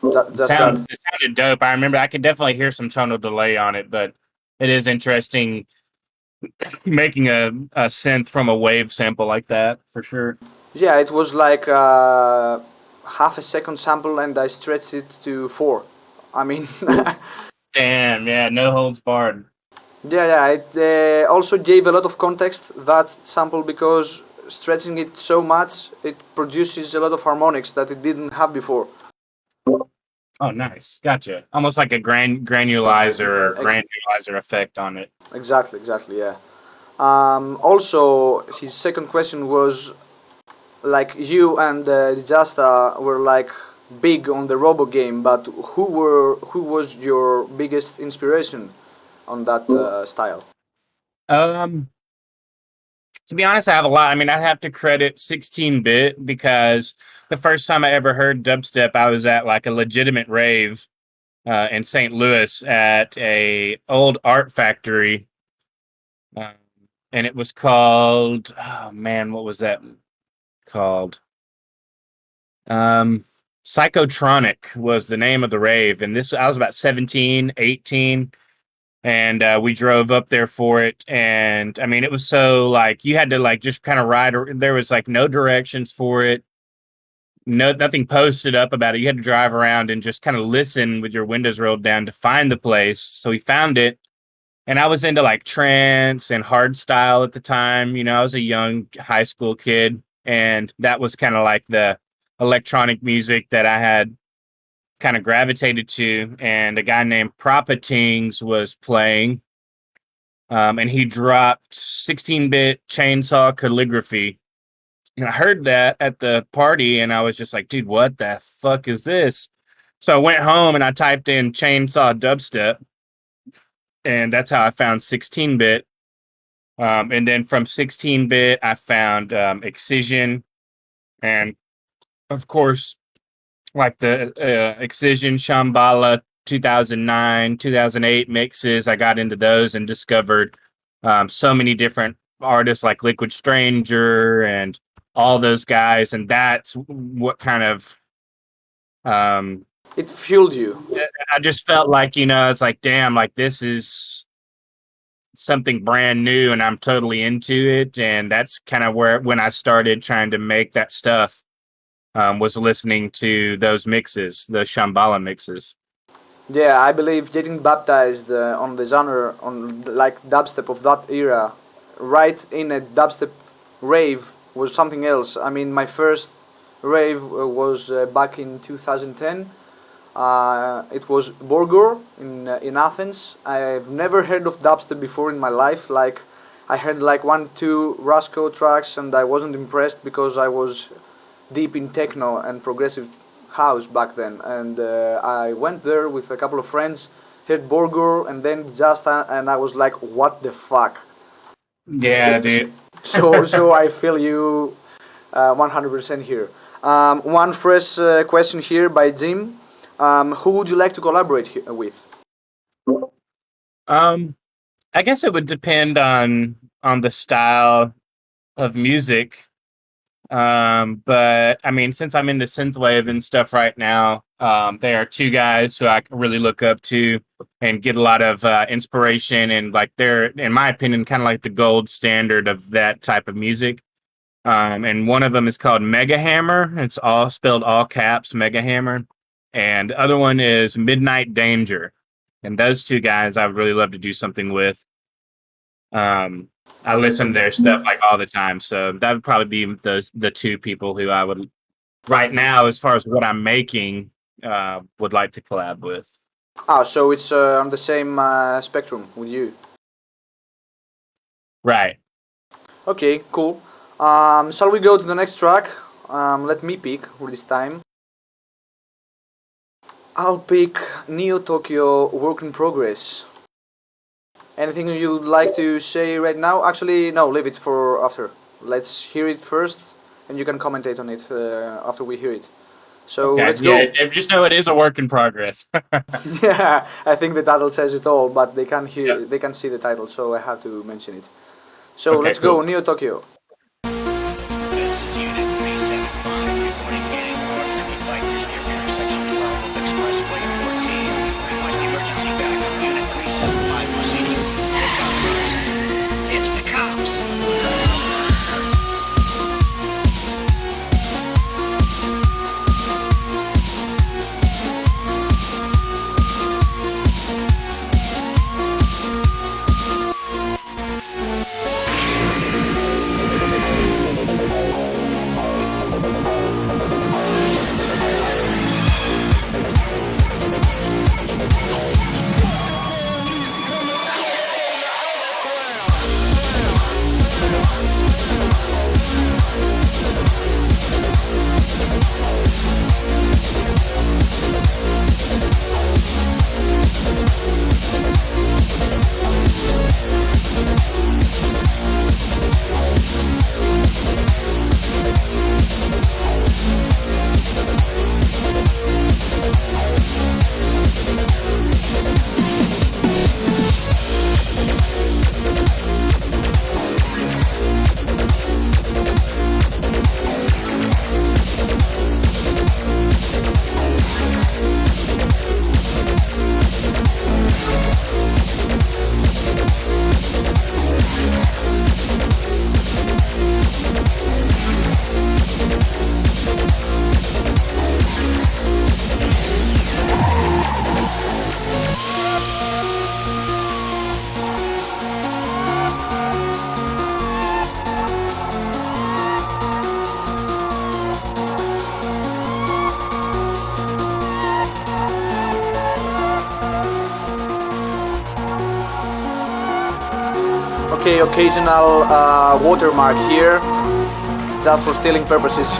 Just that. It sounded dope. I remember I could definitely hear some tonal delay on it, but it is interesting making a synth from a wave sample like that for sure. Yeah, it was like half a second sample, and I stretched it to 4. I mean, Damn, yeah, no holds barred. yeah. It also gave a lot of context that sample because stretching it so much, it produces a lot of harmonics that it didn't have before. Oh, nice, gotcha. Almost like a granulizer effect on it. Exactly, yeah. Also, his second question was like you and Dijasta were like big on the Robo game, but who was your biggest inspiration on that style? Um, to be honest, I have a lot. I mean, I have to credit 16-bit because the first time I ever heard dubstep, I was at like a legitimate rave, in St. Louis at a old art factory, and it was called, oh man, what was that called? Psychotronic was the name of the rave, and this I was about 17, 18, and we drove up there for it. And I mean, it was so like you had to like just kind of ride. There was like no directions for it, nothing posted up about it. You had to drive around and just kind of listen with your windows rolled down to find the place. So we found it, and I was into like trance and hardstyle at the time. You know, I was a young high school kid, and that was kind of like the electronic music that I had kind of gravitated to. And a guy named Propatings was playing, and he dropped 16-bit chainsaw calligraphy. And I heard that at the party, and I was just like, dude, what the fuck is this? So I went home and I typed in chainsaw dubstep, and that's how I found 16-bit. And then from 16-bit, I found Excision, and of course, like the Excision, Shambhala, 2009, 2008 mixes. I got into those and discovered so many different artists like Liquid Stranger and all those guys. And that's what kind of... it fueled you. I just felt like, you know, it's like, damn, like this is something brand new and I'm totally into it. And that's kind of when I started trying to make that stuff. Was listening to those mixes, the Shambhala mixes. Yeah, I believe getting baptized on the genre, on like dubstep of that era, right in a dubstep rave was something else. I mean, my first rave was back in 2010. It was Borgor in Athens. I've never heard of dubstep before in my life. Like, I heard like 1-2 Rasco tracks, and I wasn't impressed because I was deep in techno and progressive house back then, and I went there with a couple of friends, heard Borgor, and then and I was like, what the fuck? Yeah, dude. So I feel you 100% here. One fresh question here by Jim. Who would you like to collaborate with? I guess it would depend on the style of music. But I mean, since I'm into synthwave and stuff right now, there are two guys who I really look up to and get a lot of inspiration, and like they're, in my opinion, kind of like the gold standard of that type of music. And one of them is called Mega Hammer. It's all spelled all caps, Mega Hammer. And the other one is Midnight Danger. And those two guys I would really love to do something with. I listen to their stuff like all the time, so that would probably be the two people who I would, right now, as far as what I'm making, would like to collab with. So it's on the same spectrum with you. Right. Okay, cool. Shall we go to the next track? Let me pick for this time. I'll pick Neo Tokyo Work in Progress. Anything you'd like to say right now? Actually, no, leave it for after. Let's hear it first, and you can commentate on it after we hear it. So okay, let's go. Yeah, just know it is a work in progress. Yeah, I think the title says it all, but they can't hear, they can see the title, so I have to mention it. So okay, let's cool. go, Neo Tokyo. okay, occasional watermark here, just for stealing purposes.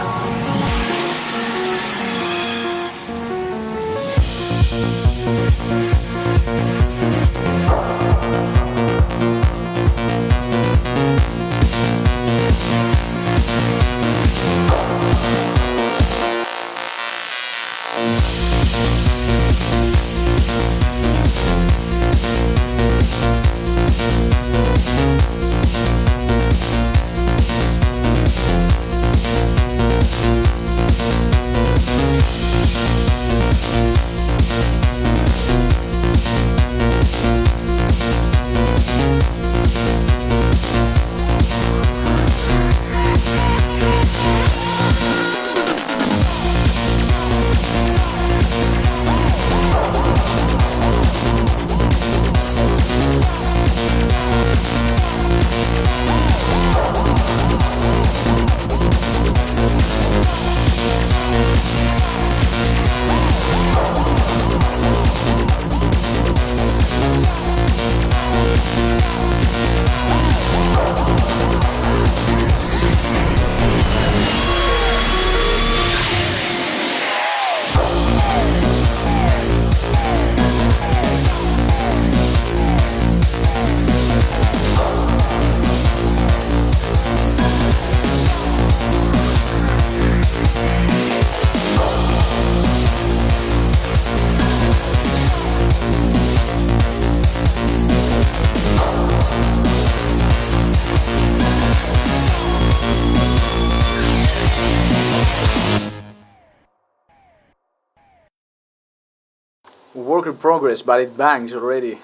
Work in progress, but it bangs already.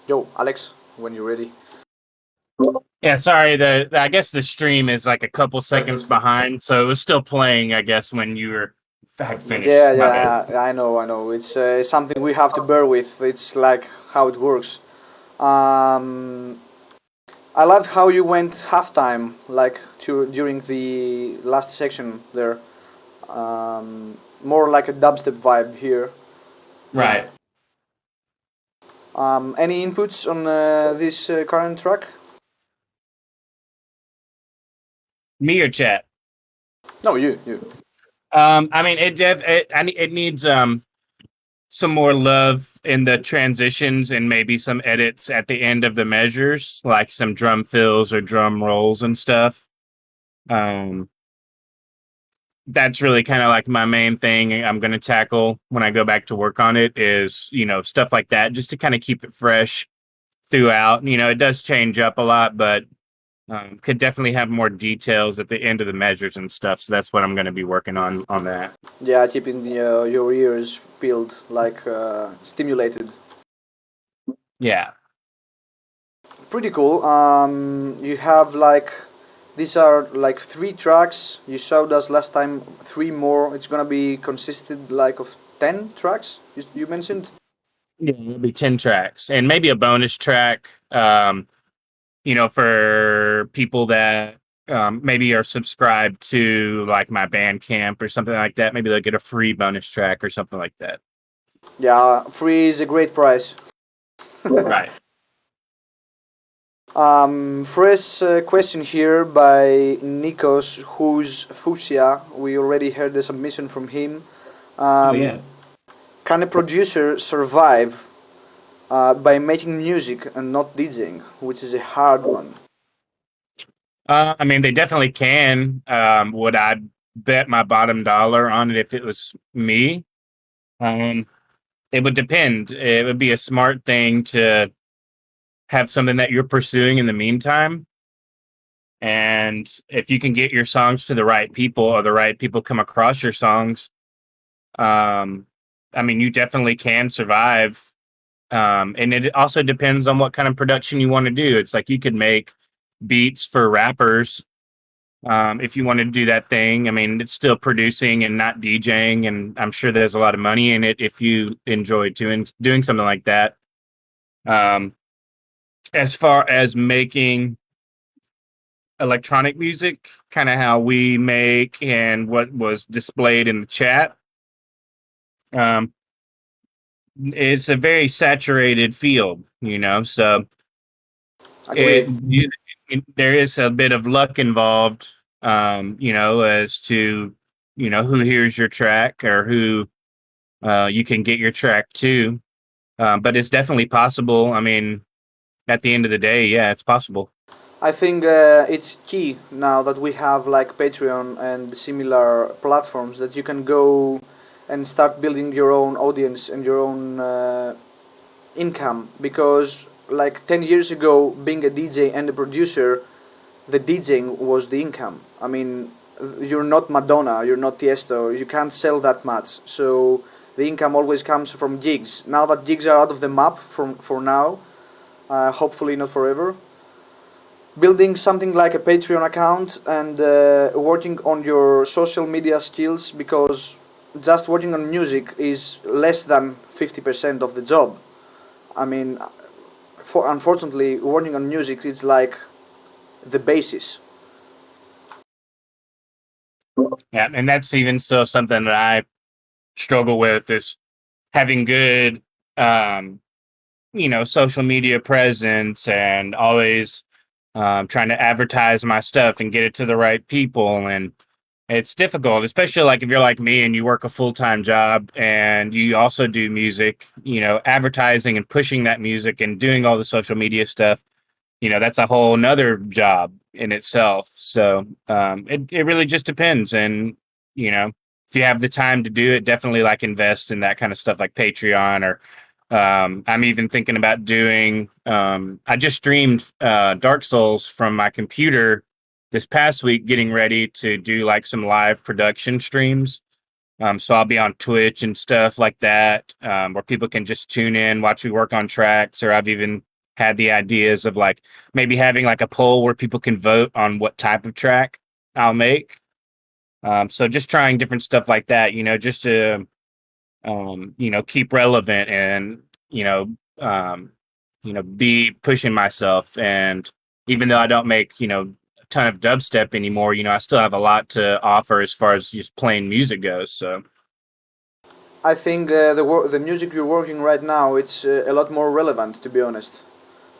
Yo, Alex, when you're ready. Yeah, sorry. I guess the stream is like a couple seconds behind, so it was still playing. I guess when you were finished. Yeah, I know. It's something we have to bear with. It's like how it works. I loved how you went halftime, like during the last section there. More like a dubstep vibe here. Right. Any inputs on this current track? Me or chat? No, you. I mean, it needs some more love in the transitions and maybe some edits at the end of the measures, like some drum fills or drum rolls and stuff. That's really kind of like my main thing I'm going to tackle when I go back to work on it is, stuff like that, just to kind of keep it fresh throughout. It does change up a lot, but could definitely have more details at the end of the measures and stuff. So that's what I'm going to be working on that. Yeah, keeping your ears peeled, like stimulated. Yeah. Pretty cool. You have these are like 3 tracks. You showed us last time 3 more. It's gonna be consisted of 10 tracks. You mentioned. Yeah, it'll be 10 tracks and maybe a bonus track. For people that maybe are subscribed to like my Bandcamp or something like that, maybe they'll get a free bonus track or something like that. Yeah, free is a great price. Right. First question here by Nikos, who's fuschia. We already heard the submission from him. Yeah. Can a producer survive by making music and not DJing, which is a hard one? I mean, they definitely can. Would I bet my bottom dollar on it if it was me? It would depend. It would be a smart thing to have something that you're pursuing in the meantime. And if you can get your songs to the right people or the right people come across your songs, I mean, you definitely can survive. And it also depends on what kind of production you want to do. It's like you could make beats for rappers if you want to do that thing. I mean, it's still producing and not DJing, and I'm sure there's a lot of money in it if you enjoy doing something like that. As far as making electronic music, kind of how we make and what was displayed in the chat. It's a very saturated field, so there is a bit of luck involved, as to, who hears your track or who you can get your track to. But it's definitely possible. I mean, at the end of the day, yeah, it's possible. I think it's key now that we have like Patreon and similar platforms that you can go and start building your own audience and your own income, because like 10 years ago, being a DJ and a producer, the DJing was the income. I mean, you're not Madonna, you're not Tiesto, you can't sell that much, so the income always comes from gigs. Now that gigs are out of the map for now, hopefully not forever, building something like a Patreon account and working on your social media skills, because just working on music is less than 50% of the job. I mean, unfortunately, working on music is like the basis. Yeah, and that's even still something that I struggle with, is having good, social media presence and always trying to advertise my stuff and get it to the right people. And it's difficult, especially like if you're like me and you work a full-time job and you also do music, advertising and pushing that music and doing all the social media stuff, that's a whole nother job in itself. So it really just depends. And, if you have the time to do it, definitely like invest in that kind of stuff like Patreon, or I'm even thinking about doing, I just streamed Dark Souls from my computer this past week, getting ready to do like some live production streams. So I'll be on Twitch and stuff like that, where people can just tune in, watch me work on tracks. Or I've even had the ideas of like maybe having like a poll where people can vote on what type of track I'll make. So just trying different stuff like that, just to, keep relevant and, be pushing myself. And even though I don't make, a ton of dubstep anymore, I still have a lot to offer as far as just playing music goes. So I think the music you're working right now, it's a lot more relevant, to be honest.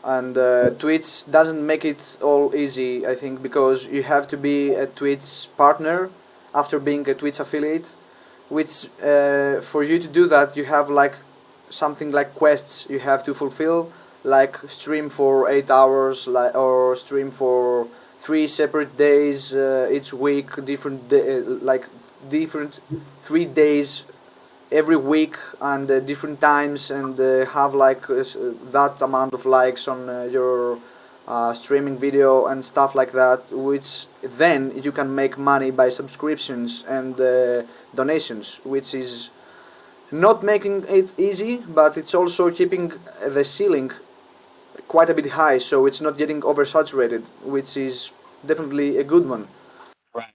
And Twitch doesn't make it all easy, I think, because you have to be a Twitch partner after being a Twitch affiliate, which for you to do that you have like something like quests you have to fulfill, like stream for 8 hours, or stream for 3 separate days each week, different 3 days every week, and different times, and have like that amount of likes on your streaming video and stuff like that, which then you can make money by subscriptions and donations, which is not making it easy, but it's also keeping the ceiling quite a bit high, so it's not getting oversaturated, which is definitely a good one. right.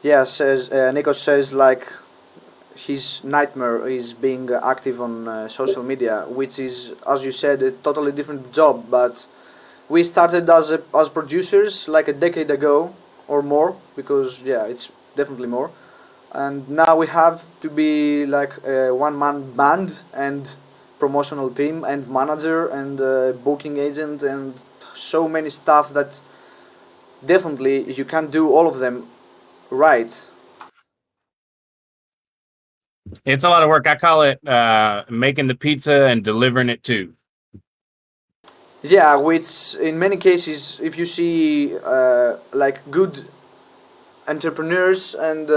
Yeah, says Nikos says like his nightmare is being active on social media, which is, as you said, a totally different job. But we started as producers like a decade ago or more, because yeah, it's definitely more. And now we have to be like a one-man band and promotional team and manager and booking agent and so many stuff that definitely you can't do all of them right. It's a lot of work. I call it making the pizza and delivering it too. Yeah, which in many cases, if you see like good entrepreneurs and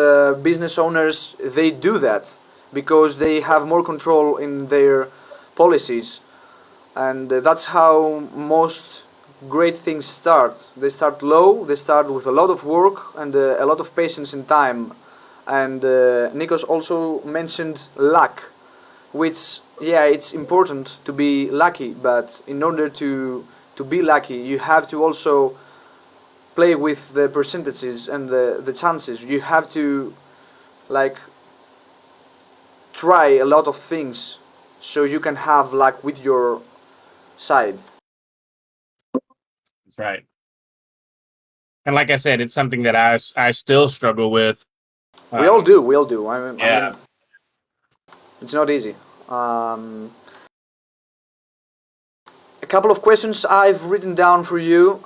business owners, they do that because they have more control in their policies, and that's how most great things start. They start low, they start with a lot of work and a lot of patience and time. And Nikos also mentioned luck, which, yeah, it's important to be lucky, but in order to be lucky, you have to also play with the percentages and the chances. You have to like try a lot of things so you can have luck with your side. That's right. And like I said, it's something that I still struggle with. We all do. We all do. I Yeah. mean, it's not easy. A couple of questions I've written down for you.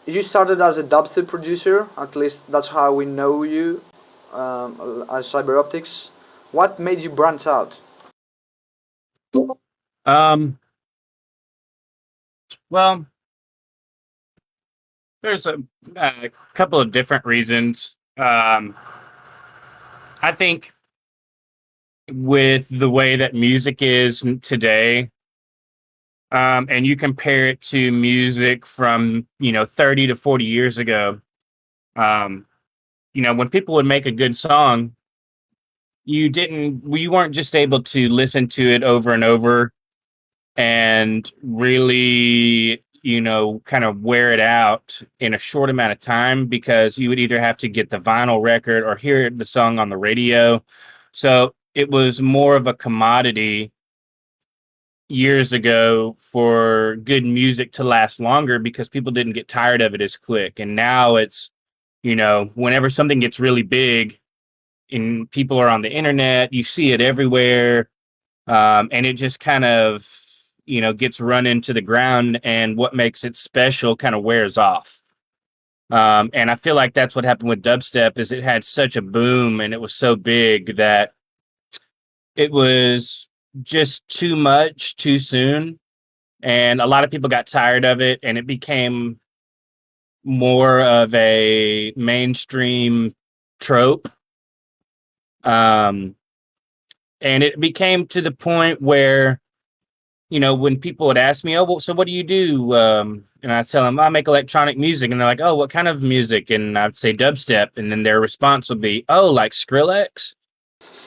You started as a dubstep producer, at least that's how we know you, as Cyberoptics. What made you branch out? Well, there's a couple of different reasons. I think with the way that music is today, and you compare it to music from 30 to 40 years ago, when people would make a good song, you weren't just able to listen to it over and over and really kind of wear it out in a short amount of time, because you would either have to get the vinyl record or hear the song on the radio. So it was more of a commodity years ago for good music to last longer, because people didn't get tired of it as quick. And now it's, whenever something gets really big and people are on the internet, you see it everywhere. And it just kind of, gets run into the ground, and what makes it special kind of wears off. And I feel like that's what happened with dubstep, is it had such a boom and it was so big that it was just too much too soon. And a lot of people got tired of it, and it became more of a mainstream trope. And it became to the point where, when people would ask me, oh, well, so what do you do? And I tell them, I make electronic music. And they're like, oh, what kind of music? And I'd say dubstep. And then their response would be, oh, like Skrillex?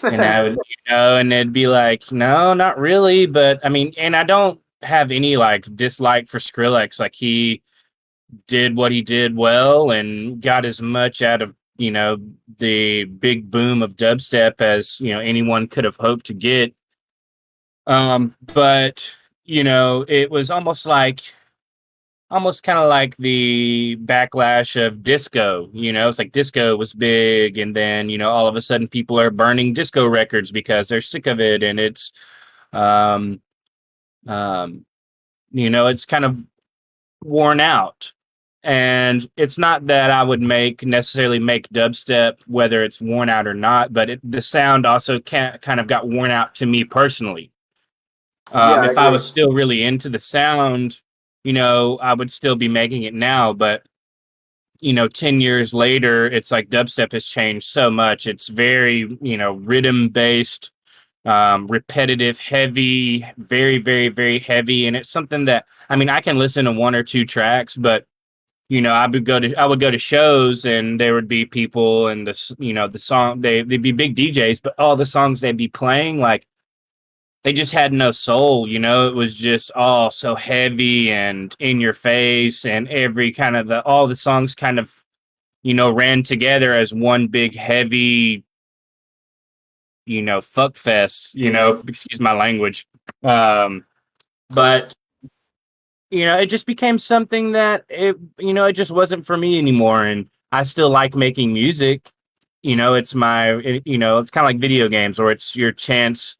And I would, and they'd be like, no, not really. But I mean, and I don't have any like dislike for Skrillex. Like, he did what he did well and got as much out of, the big boom of dubstep as, anyone could have hoped to get. But it was almost kind of like the backlash of disco. It's like disco was big, and then all of a sudden people are burning disco records because they're sick of it, and it's it's kind of worn out. And it's not that I would necessarily make dubstep whether it's worn out or not, but the sound also kind of got worn out to me personally. If I was still really into the sound, I would still be making it now. But, 10 years later, it's like dubstep has changed so much. It's very, rhythm based, repetitive, heavy, very, very, very heavy. And it's something that, I mean, I can listen to one or two tracks, but, I would go to shows, and there would be people, and the song, they'd be big DJs, but all the songs they'd be playing, like, they just had no soul. It was just all so heavy and in your face, and every kind of all the songs kind of, ran together as one big heavy, fuck fest, excuse my language. But, it just became something that it just wasn't for me anymore. And I still like making music. It's it's kind of like video games, or it's your chance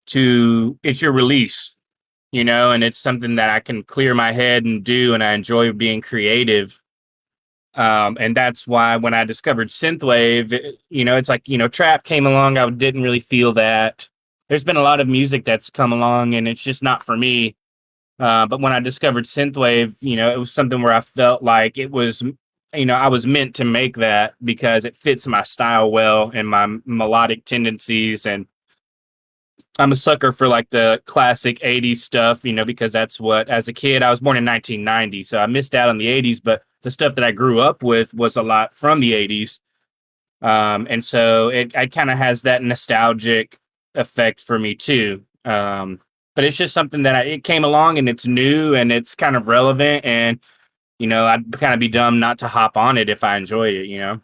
it's your release, and it's something that I can clear my head and do, and I enjoy being creative. And that's why when I discovered synthwave, it's like, trap came along, I didn't really feel that. There's been a lot of music that's come along, and it's just not for me. But when I discovered synthwave, it was something where I felt like it was, I was meant to make that because it fits my style well and my melodic tendencies. And I'm a sucker for like the classic 80s stuff, because that's what, as a kid, I was born in 1990, so I missed out on the 80s, but the stuff that I grew up with was a lot from the 80s. And so it kind of has that nostalgic effect for me too. But it's just something that it came along, and it's new, and it's kind of relevant, and, I'd kind of be dumb not to hop on it if I enjoy it.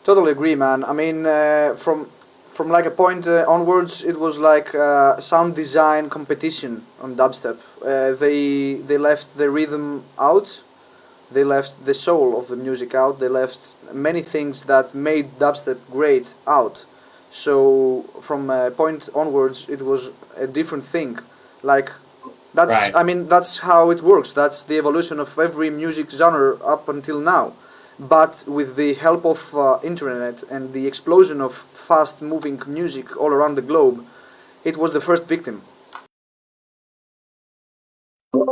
Totally agree, man. I mean, from like a point onwards, it was like sound design competition on dubstep. They left the rhythm out. They left the soul of the music out. They left many things that made dubstep great out. So from a point onwards, it was a different thing. Like that's, Right. I mean, that's how it works. That's the evolution of every music genre up until now. But with the help of internet and the explosion of fast-moving music all around the globe, it was the first victim.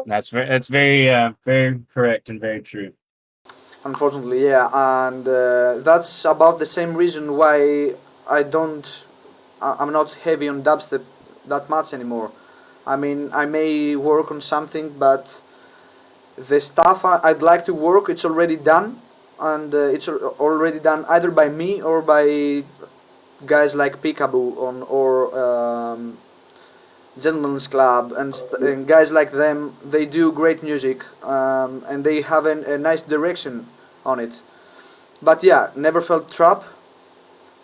That's very very correct and very true. Unfortunately, yeah, and that's about the same reason why I don't, I'm not heavy on dubstep that much anymore. I mean, I may work on something, but the stuff I'd like to work, it's already done, and it's already done either by me or by guys like Peekaboo on or Gentleman's Club and guys like them. They do great music, and they have a nice direction on it. But yeah, never felt trap.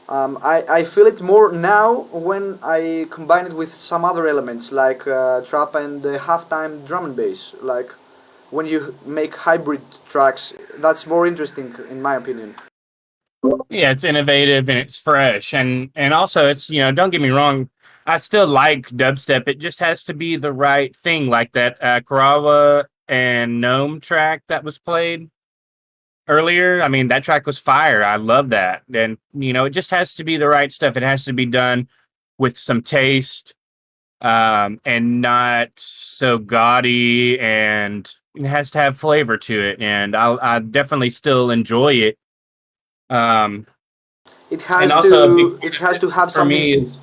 I feel it more now when I combine it with some other elements like trap and halftime drum and bass. Like when you make hybrid tracks, that's more interesting in my opinion. Yeah, it's innovative and it's fresh, and also it's, don't get me wrong, I still like dubstep. It just has to be the right thing, like that Akrawa and Gnome track that was played earlier. I mean, that track was fire. I love that, and it just has to be the right stuff. It has to be done with some taste, and not so gaudy, and it has to have flavor to it. And I definitely still enjoy it. Um, It and has also a big to part it of has it to have for me something. is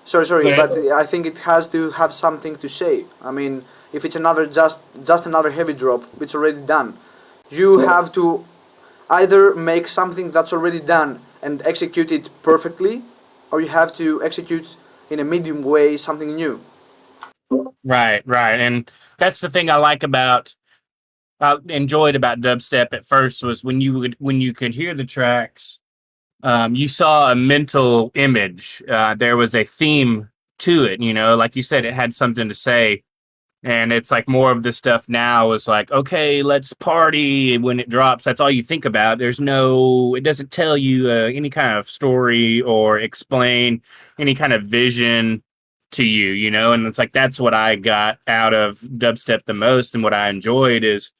Sorry, that, but I think it has to have something to say. I mean, if it's another just another heavy drop, it's already done. You have to either make something that's already done and execute it perfectly, or you have to execute in a medium way something new. right, and that's the thing I enjoyed about dubstep at first was when you could hear the tracks, you saw a mental image. There was a theme to it. Like you said, it had something to say. And it's like more of the stuff now is like, okay, let's party. When it drops, that's all you think about. It doesn't tell you any kind of story or explain any kind of vision to you. And it's like, that's what I got out of dubstep the most. And what I enjoyed is,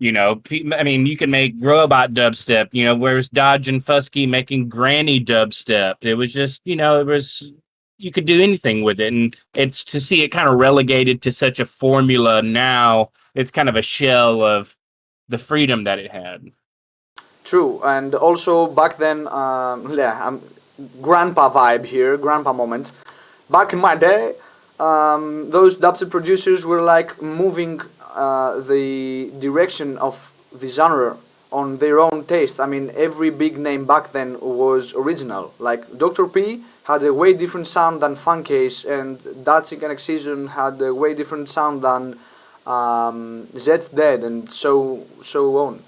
I mean, you can make robot dubstep, whereas Dodge and Fusky making granny dubstep. It was just, you could do anything with it. And it's to see it kind of relegated to such a formula now, it's kind of a shell of the freedom that it had. True, and also back then, yeah, grandpa vibe here, grandpa moment. Back in my day, those dubstep producers were like moving the direction of the genre on their own taste. I mean, every big name back then was original. Like Dr. P had a way different sound than Funkcase, and Datsik and Excision had a way different sound than Zed's Dead, and so on.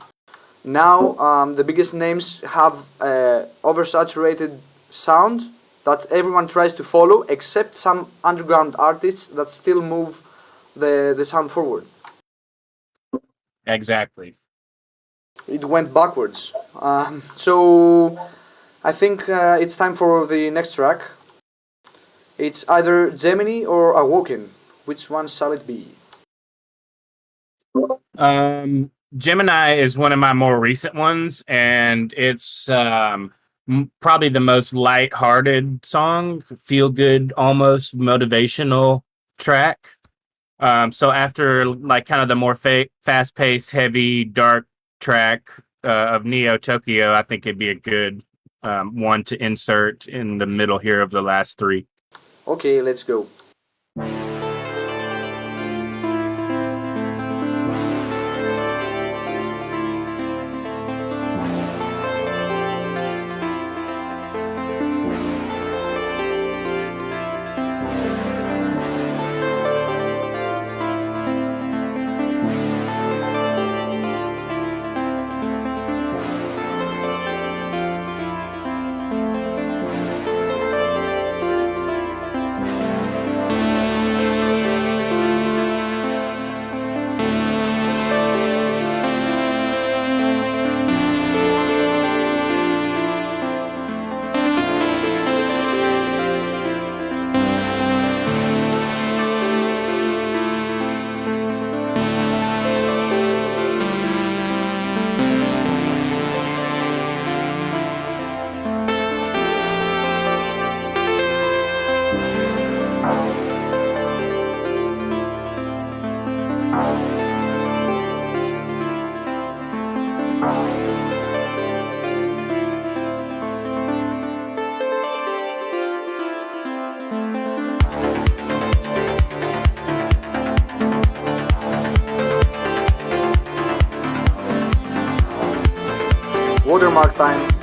Now, the biggest names have oversaturated sound that everyone tries to follow, except some underground artists that still move the sound forward. Exactly. It went backwards. So I think it's time for the next track. It's either Gemini or Awoken. Which one shall it be? Gemini is one of my more recent ones, and it's probably the most light-hearted song, feel good, almost motivational track. So after like kind of the more fast-paced, heavy, dark track of Neo Tokyo, I think it'd be a good one to insert in the middle here of the last three. Okay, let's go. watermark time.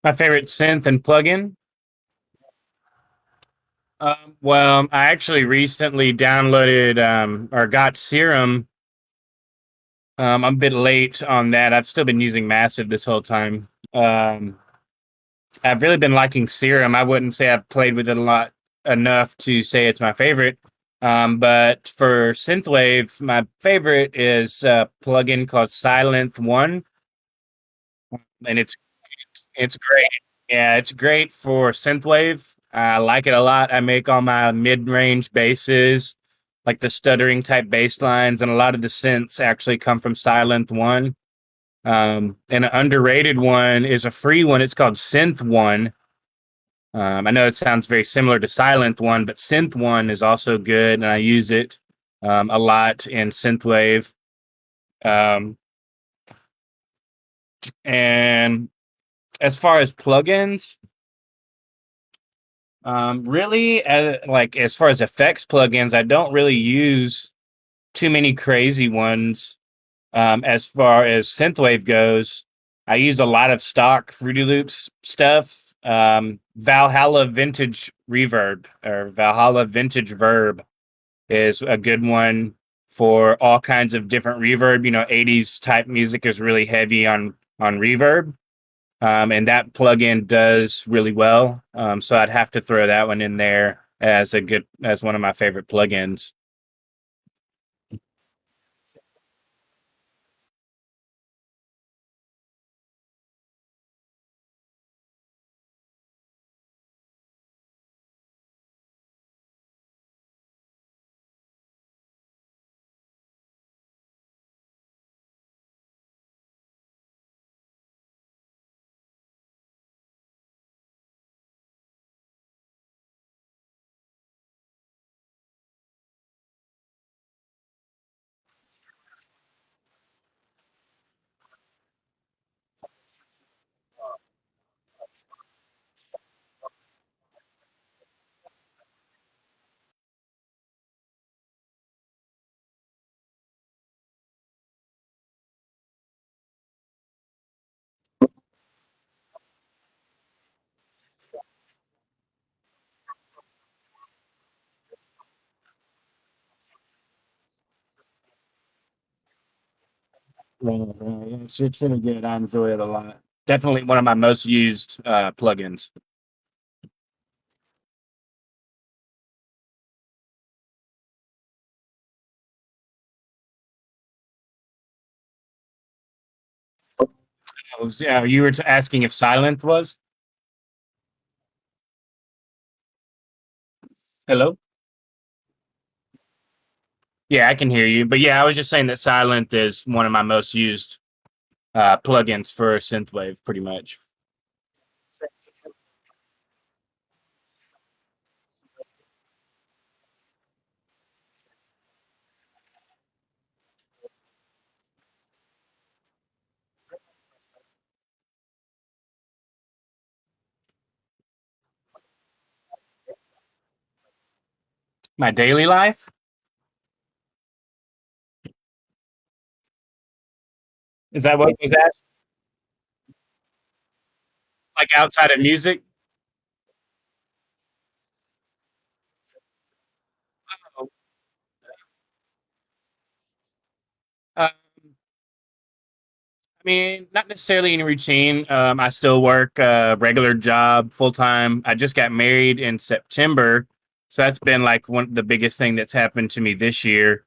My favorite synth and plugin. Well, I actually recently downloaded or got Serum. I'm a bit late on that. I've still been using Massive this whole time. I've really been liking Serum. I wouldn't say I've played with it a lot enough to say it's my favorite. But for synthwave, my favorite is a plugin called Silent One, and it's great. Yeah, it's great for synthwave. I like it a lot. I make all my mid-range basses, like the stuttering type bass lines, and a lot of the synths actually come from Silent One. And an underrated one is a free one. It's called Synth One. I know it sounds very similar to Silent One, but Synth One is also good, and I use it a lot in synthwave. And as far as plugins, really, like as far as effects plugins, I don't really use too many crazy ones. As far as synthwave goes, I use a lot of stock Fruity Loops stuff. Valhalla Vintage Reverb or Valhalla Vintage Verb is a good one for all kinds of different reverb. 80s type music is really heavy on reverb. And that plugin does really well. So I'd have to throw that one in there as one of my favorite plugins. It's really good. I enjoy it a lot. Definitely one of my most used plugins. Yeah, you were asking if Silent was? Hello? Yeah, I can hear you. But yeah, I was just saying that Silent is one of my most used plugins for synthwave, pretty much. My daily life? Is that what was asked? Like outside of music? Uh, I mean, not necessarily any routine. I still work a regular job full time. I just got married in September, so that's been like one the biggest thing that's happened to me this year.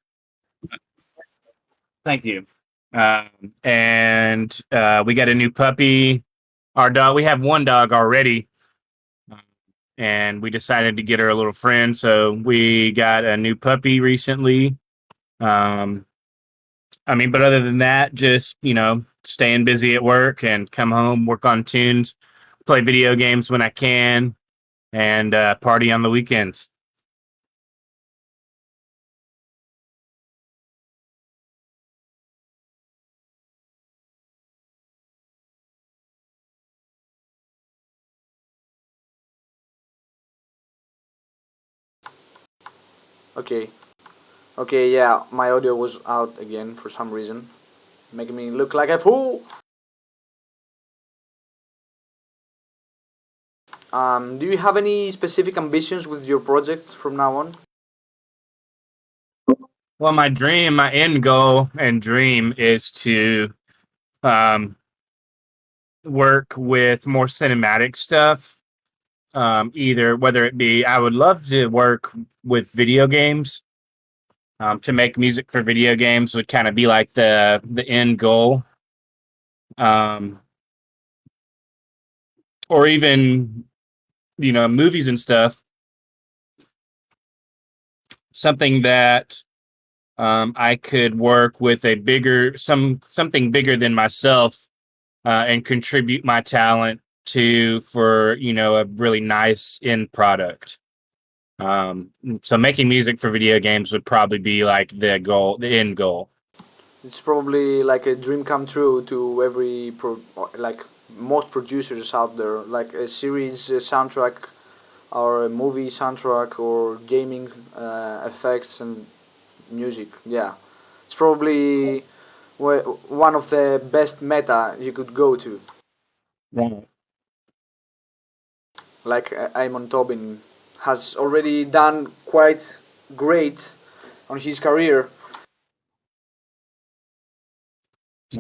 Thank you. And we got a new puppy. Our dog. We have one dog already, and we decided to get her a little friend. So we got a new puppy recently. Um, I mean, but other than that, just staying busy at work and come home, work on tunes, play video games when I can, and party on the weekends. Okay. Okay, yeah, my audio was out again for some reason, making me look like a fool. Do you have any specific ambitions with your project from now on? Well, my end goal and dream is to um, work with more cinematic stuff. Either whether it be, I would love to work with video games. To make music for video games would kind of be like the end goal. Um, or even movies and stuff. Something that I could work with a something bigger than myself, and contribute my talent for a really nice end product. So making music for video games would probably be like the end goal. It's probably like a dream come true to every like most producers out there, like a series soundtrack or a movie soundtrack or gaming effects and music. Yeah, it's probably one of the best meta you could go to. Right. Like Eamon Tobin has already done quite great on his career.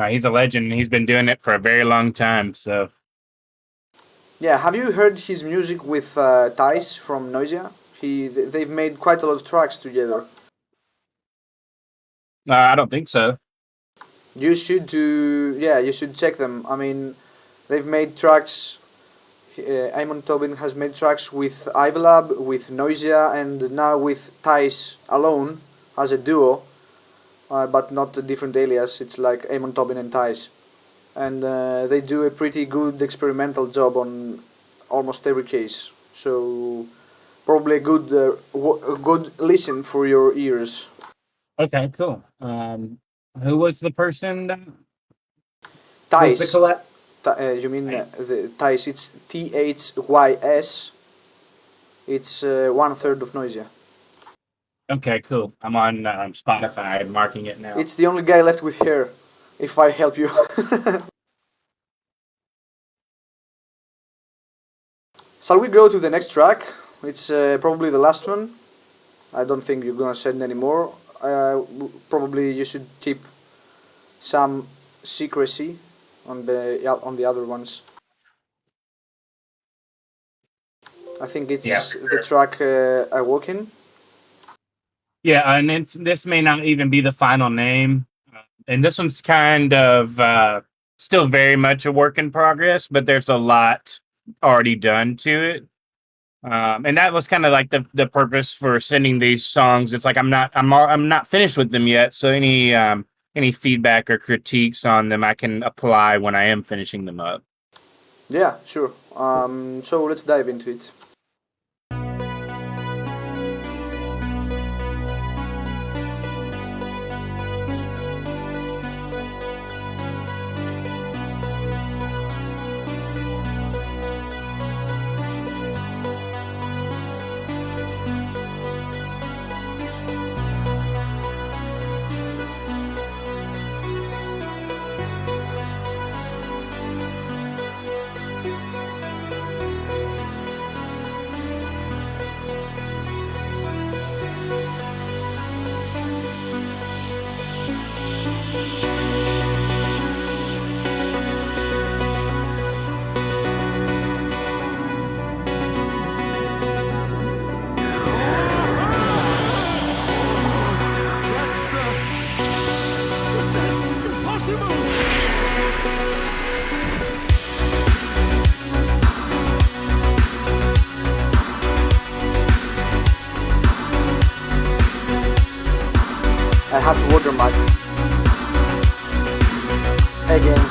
He's a legend, and he's been doing it for a very long time. So, yeah, have you heard his music with Thijs from Noisia? They've made quite a lot of tracks together. I don't think so. You should you should check them. I mean, they've made tracks. Eamon Tobin has made tracks with Ivelab, with Noisia, and now with Thijs alone as a duo, but not a different alias. It's like Eamon Tobin and Thijs, and they do a pretty good experimental job on almost every case. So probably a good listen for your ears. Okay, cool. Who was the person? Thijs. The you mean the Thijs? It's Thys. It's 1/3 of Noisia. Okay, cool. I'm on Spotify. I'm marking it now. It's the only guy left with hair. If I help you. Shall we go to the next track? It's probably the last one. I don't think you're gonna send any more. Probably you should keep some secrecy on the other ones. I think it's the track Awoken. Yeah, and this may not even be the final name. And this one's kind of still very much a work in progress, but there's a lot already done to it. And that was kind of like the purpose for sending these songs. It's like I'm not finished with them yet, so any feedback or critiques on them I can apply when I am finishing them up. Yeah, sure. So let's dive into it. I have to watermark again.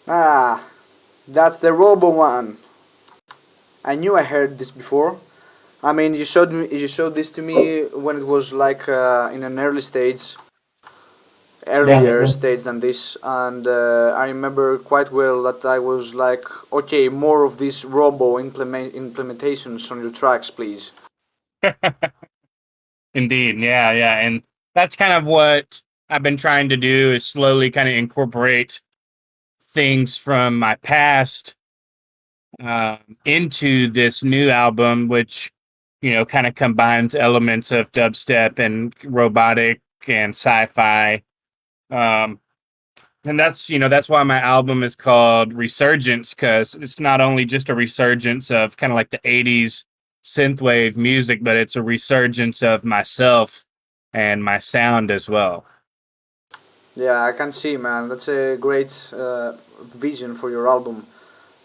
Ah, that's the Robo one. I knew I heard this before. I mean, you showed this to me when it was like in an earlier Yeah. stage than this, and I remember quite well that I was like, okay, more of these Robo implementations on your tracks, please. Indeed. Yeah, yeah. And that's kind of what I've been trying to do is slowly kind of incorporate things from my past into this new album, which, kind of combines elements of dubstep and robotic and sci-fi. Um, and that's why my album is called Resurgence, because it's not only just a resurgence of kind of like the 80s synthwave music, but it's a resurgence of myself and my sound as well. Yeah, I can see, man. That's a great vision for your album,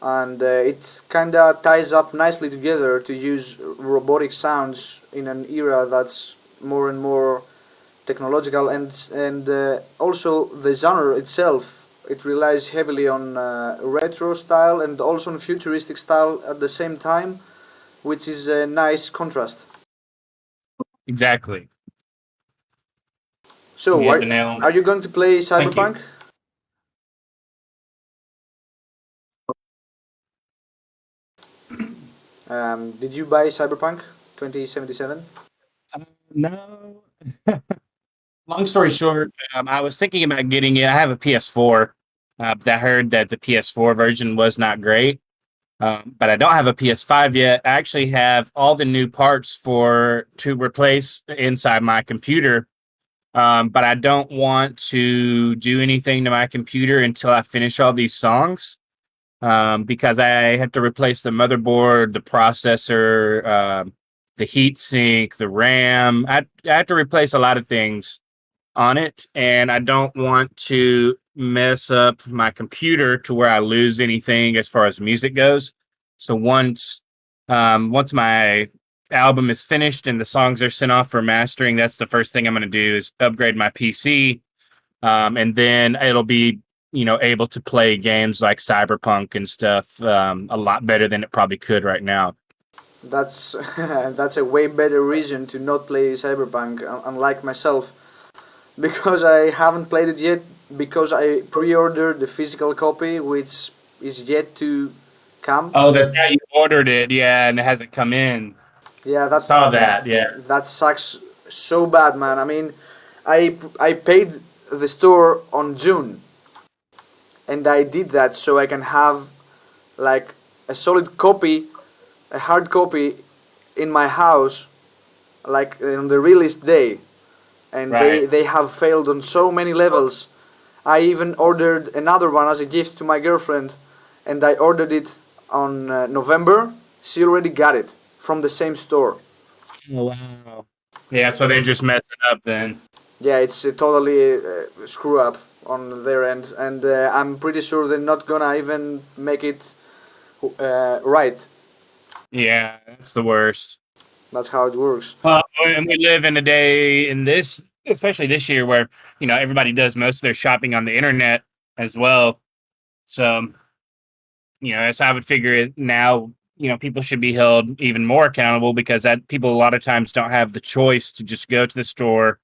and it kind of ties up nicely together to use robotic sounds in an era that's more and more technological, and also the genre itself. It relies heavily on retro style and also on futuristic style at the same time, which is a nice contrast. Exactly. You So, hit the nail on are it. you going to play Thank you. Cyberpunk? Did you buy Cyberpunk 2077? No. Long story short, I was thinking about getting it. I have a PS4, but I heard that the PS4 version was not great. But I don't have a PS5 yet. I actually have all the new parts to replace inside my computer. But I don't want to do anything to my computer until I finish all these songs. Because I have to replace the motherboard, the processor, the heat sink, the RAM. I have to replace a lot of things on it, and I don't want to mess up my computer to where I lose anything as far as music goes. So once my album is finished and the songs are sent off for mastering, that's the first thing I'm going to do is upgrade my PC, and then it'll be able to play games like Cyberpunk and stuff a lot better than it probably could right now. That's that's a way better reason to not play Cyberpunk, unlike myself, because I haven't played it yet. Because I pre-ordered the physical copy, which is yet to come. Oh, that's how you ordered it, yeah, and it hasn't come in. Yeah, I saw that, yeah. that sucks so bad, man. I mean, I paid the store on June, and I did that so I can have like a solid copy, a hard copy, in my house, like on the release day. And Right. they have failed on so many levels. I even ordered another one as a gift to my girlfriend, and I ordered it on November. She already got it from the same store. Oh, wow. Yeah, so they're just messing up then. Yeah, it's a totally screw up on their end, and I'm pretty sure they're not gonna even make it right. Yeah, that's the worst. That's how it works. And we live in a day in this, especially this year, where everybody does most of their shopping on the internet as well. So, as I would figure it now, people should be held even more accountable because that people a lot of times don't have the choice to just go to the store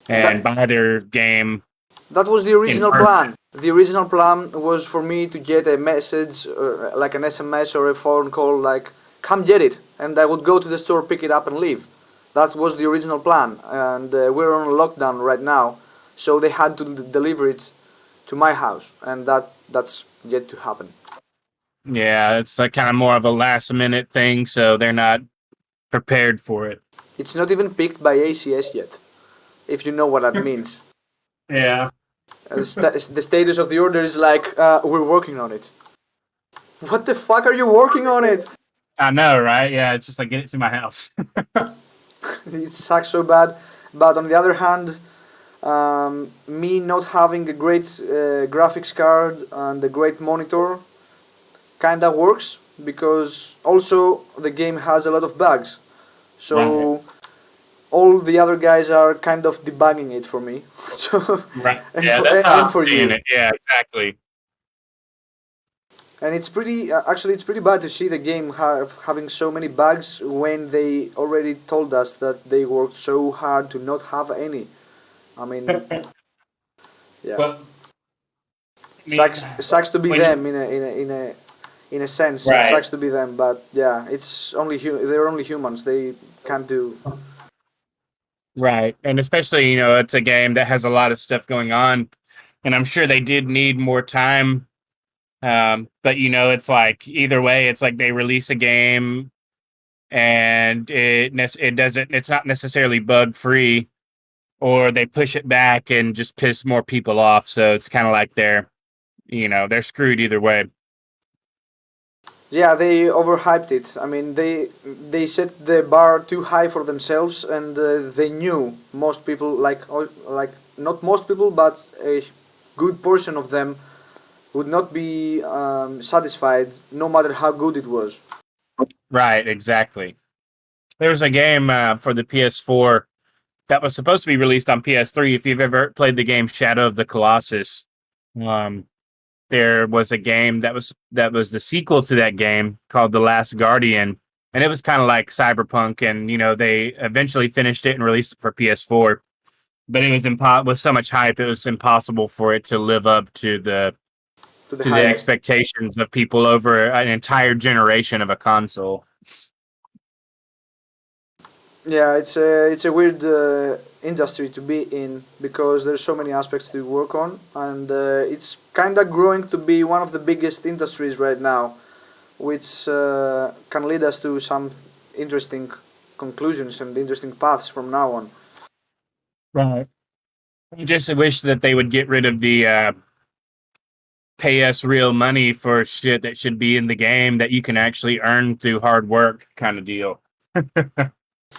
and That, buy their game that was the in original person. plan. The original plan was for me to get a message, like an SMS or a phone call, like, come get it. And I would go to the store, pick it up, and leave. That was the original plan. And we're on lockdown right now, so they had to deliver it to my house. And that's yet to happen. Yeah, it's like kind of more of a last minute thing, so they're not prepared for it. It's not even picked by ACS yet, if you know what that means. Yeah. The status of the order is like, we're working on it. What the fuck are you working on it? I know, right? Yeah, it's just like get it to my house. It sucks so bad. But on the other hand, me not having a great graphics card and a great monitor kinda works because also the game has a lot of bugs. So Right. all the other guys are kind of debugging it for me. So Right. and Yeah, for, that's how and I'm for seeing you. it. Yeah, exactly. And it's pretty, actually, it's pretty bad to see the game having so many bugs when they already told us that they worked so hard to not have any. I mean, yeah, Well, I mean, sucks to be when them in a sense. It right, sucks to be them, but yeah, it's only they're only humans. They can't do. right, and especially it's a game that has a lot of stuff going on, and I'm sure they did need more time. But it's like either way, it's like they release a game and it's not necessarily bug free, or they push it back and just piss more people off. So it's kind of like they're screwed either way. Yeah, they overhyped it. I mean, they set the bar too high for themselves, and they knew most people, like not most people, but a good portion of them would not be satisfied, no matter how good it was. Right, exactly. There's a game for the PS4 that was supposed to be released on PS3. If you've ever played the game Shadow of the Colossus, um, there was a game that was the sequel to that game called The Last Guardian, and it was kind of like Cyberpunk, and they eventually finished it and released it for PS4. But it was with so much hype, it was impossible for it to live up to the To the to the hype. expectations of people over an entire generation of a console. Yeah, it's a weird industry to be in because there's so many aspects to work on, and it's kind of growing to be one of the biggest industries right now, which can lead us to some interesting conclusions and interesting paths from now on. Right. I just wish that they would get rid of the pay us real money for shit that should be in the game that you can actually earn through hard work kind of deal.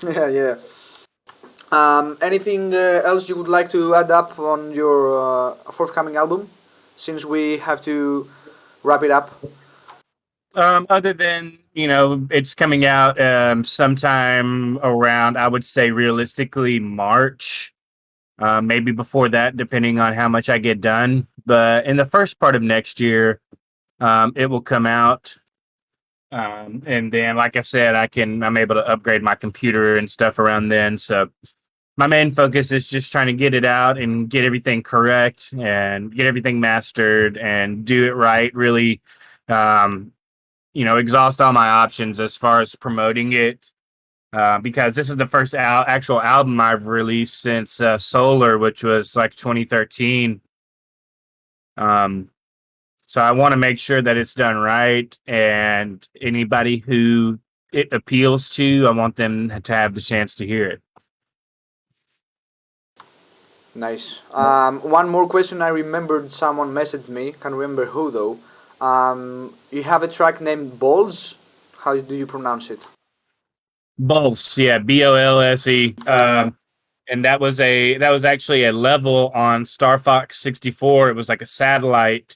Yeah, yeah. Anything else you would like to add up on your forthcoming album, since we have to wrap it up? Other than, it's coming out sometime around, I would say realistically March. Maybe before that, depending on how much I get done. But in the first part of next year, it will come out. And then, like I said, I'm able to upgrade my computer and stuff around then. So my main focus is just trying to get it out and get everything correct and get everything mastered and do it right. Really, exhaust all my options as far as promoting it. Because this is the first actual album I've released since Solar, which was like 2013. Um, so I want to make sure that it's done right, and anybody who it appeals to, I want them to have the chance to hear it. Nice. One more question. I remembered someone messaged me. Can't remember who though. You have a track named Balls. How do you pronounce it? Bolse, yeah, Bollse. And that was actually a level on Star Fox 64. It was like a satellite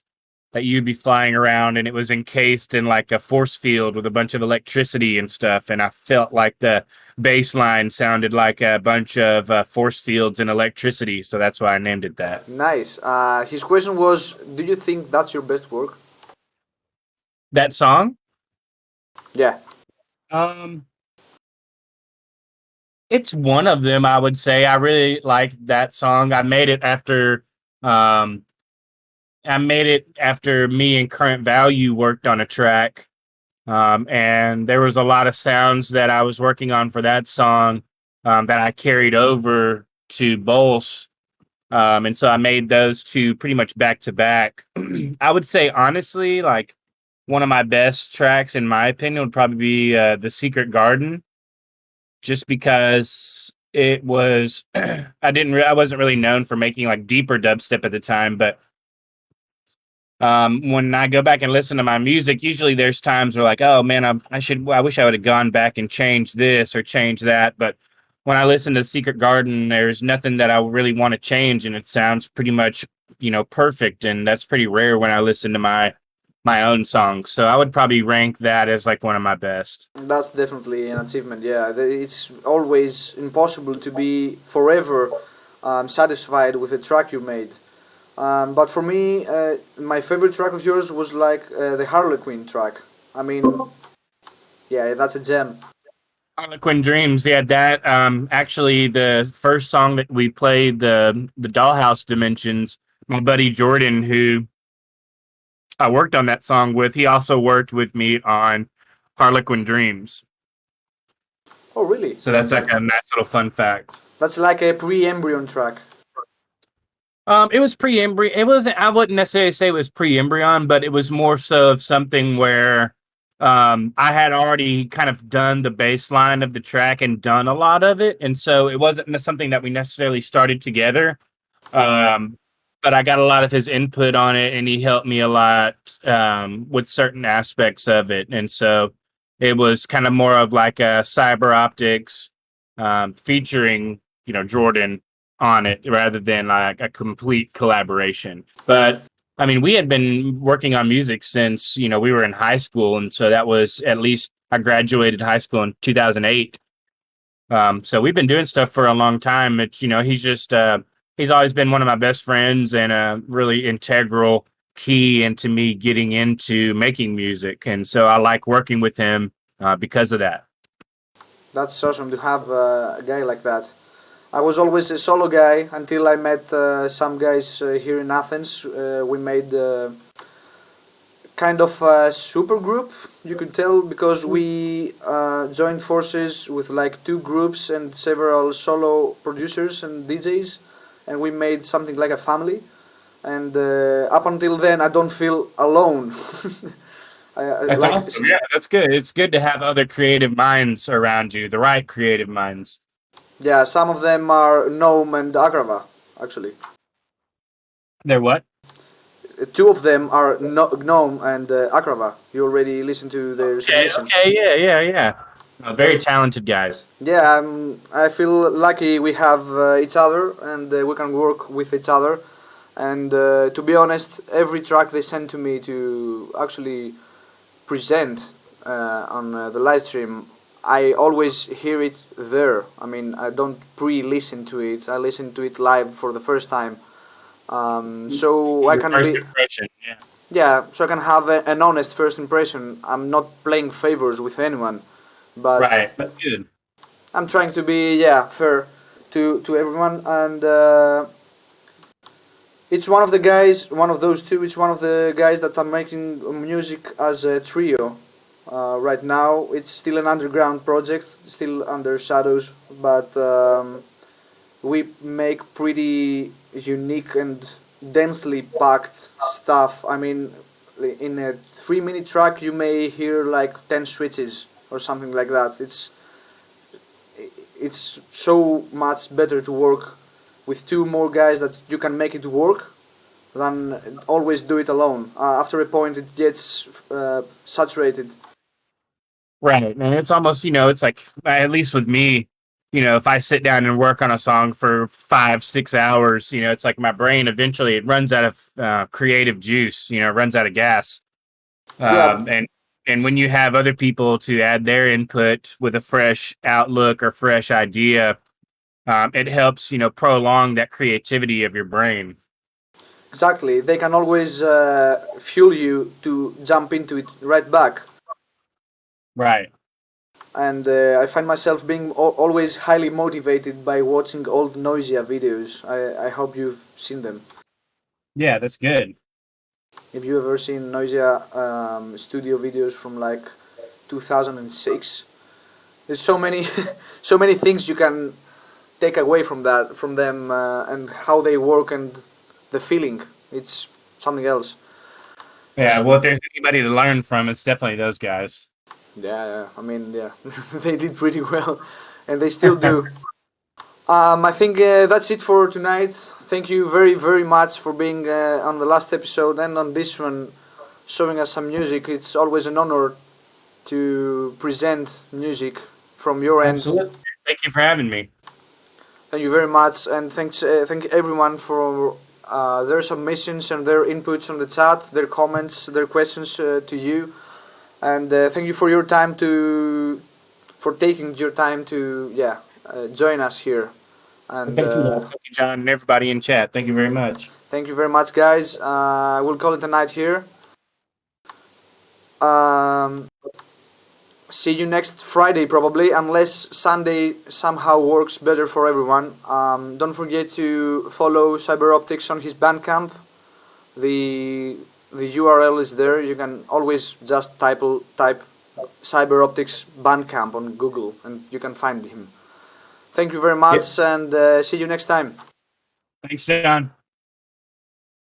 that you'd be flying around, and it was encased in like a force field with a bunch of electricity and stuff. And I felt like the bass line sounded like a bunch of force fields and electricity, so that's why I named it that. Nice. His question was, do you think that's your best work? That song? Yeah. Um, it's one of them, I would say. I really like that song. I made it after me and Current Value worked on a track. And there was a lot of sounds that I was working on for that song that I carried over to Bolse. And so I made those two pretty much back to back. I would say, honestly, like one of my best tracks, in my opinion, would probably be The Secret Garden, just because it was, I wasn't really known for making like deeper dubstep at the time, but when I go back and listen to my music, usually there's times where like, oh man, I wish I would have gone back and changed this or changed that. But when I listen to Secret Garden, there's nothing that I really want to change, and it sounds pretty much, perfect. And that's pretty rare when I listen to my own songs. So I would probably rank that as like one of my best. That's definitely an achievement. Yeah, it's always impossible to be forever satisfied with the track you made. But for me, my favorite track of yours was like the Harlequin track. I mean, yeah, that's a gem. Harlequin Dreams, yeah, that actually the first song that we played, the Dollhouse Dimensions, my buddy Jordan, who I worked on that song with, he also worked with me on Harlequin Dreams. Oh, really? So that's like a nice little fun fact. That's like a pre-embryon track. It was pre-embryon. It wasn't. I wouldn't necessarily say it was pre-embryon, but it was more so of something where I had already kind of done the baseline of the track and done a lot of it, and so it wasn't something that we necessarily started together. But I got a lot of his input on it, and he helped me a lot with certain aspects of it, and so it was kind of more of like a Cyberoptics featuring, Jordan on it rather than like a complete collaboration. But I mean, we had been working on music since, we were in high school. And so that was at least I graduated high school in 2008. So we've been doing stuff for a long time. It's, he's always been one of my best friends and a really integral key into me getting into making music. And so I like working with him because of that. That's awesome to have a guy like that. I was always a solo guy until I met some guys here in Athens. We made kind of a super group, you could tell, because we joined forces with like two groups and several solo producers and DJs, and we made something like a family. And up until then, I don't feel alone. That's awesome. Yeah, that's good. It's good to have other creative minds around you, the right creative minds. Yeah, some of them are Gnome and Akrawa, actually. They're what? Two of them are Gnome and Akrawa. You already listened to their submissions. Okay, yeah. Very talented guys. Yeah, I feel lucky we have each other and we can work with each other. And to be honest, every track they send to me to actually present on the live stream, I always hear it there. I mean, I don't pre-listen to it. I listen to it live for the first time. So I can first impression, yeah. So I can have an honest first impression. I'm not playing favors with anyone, but right. That's good. I'm trying to be fair to everyone, and it's one of the guys, one of those two. It's one of the guys that are making music as a trio. Right now, it's still an underground project, still under shadows, but we make pretty unique and densely packed stuff. I mean, in a 3-minute track, you may hear like 10 switches or something like that. It's so much better to work with two more guys that you can make it work than always do it alone. After a point, it gets saturated. Right. And it's almost, it's like, at least with me, if I sit down and work on a song for 5-6 hours, it's like my brain eventually it runs out of creative juice, runs out of gas. And when you have other people to add their input with a fresh outlook or fresh idea, it helps, prolong that creativity of your brain. Exactly. They can always fuel you to jump into it right back. Right. And I find myself being always highly motivated by watching old Noisia videos. I hope you've seen them. Yeah, that's good. Have you ever seen Noisia studio videos from like 2006? There's so many, so many things you can take away from them, and how they work and the feeling. It's something else. Yeah, well, if there's anybody to learn from, it's definitely those guys. Yeah. I mean, they did pretty well, and they still do. I think that's it for tonight. Thank you very, very much for being on the last episode and on this one, showing us some music. It's always an honor to present music from your end. Absolutely. Thank you for having me. Thank you very much, and thank everyone for their submissions and their inputs on the chat, their comments, their questions to you. And thank you for your time for taking your time to join us here. And thank you, John, and everybody in chat. Thank you very much. Thank you very much, guys. We'll call it a night here. See you next Friday probably, unless Sunday somehow works better for everyone. Don't forget to follow Cyberoptics on his Bandcamp. The URL is there. You can always just type Cyberoptics Bandcamp on Google and you can find him. Thank you very much, and see you next time. Thanks, John.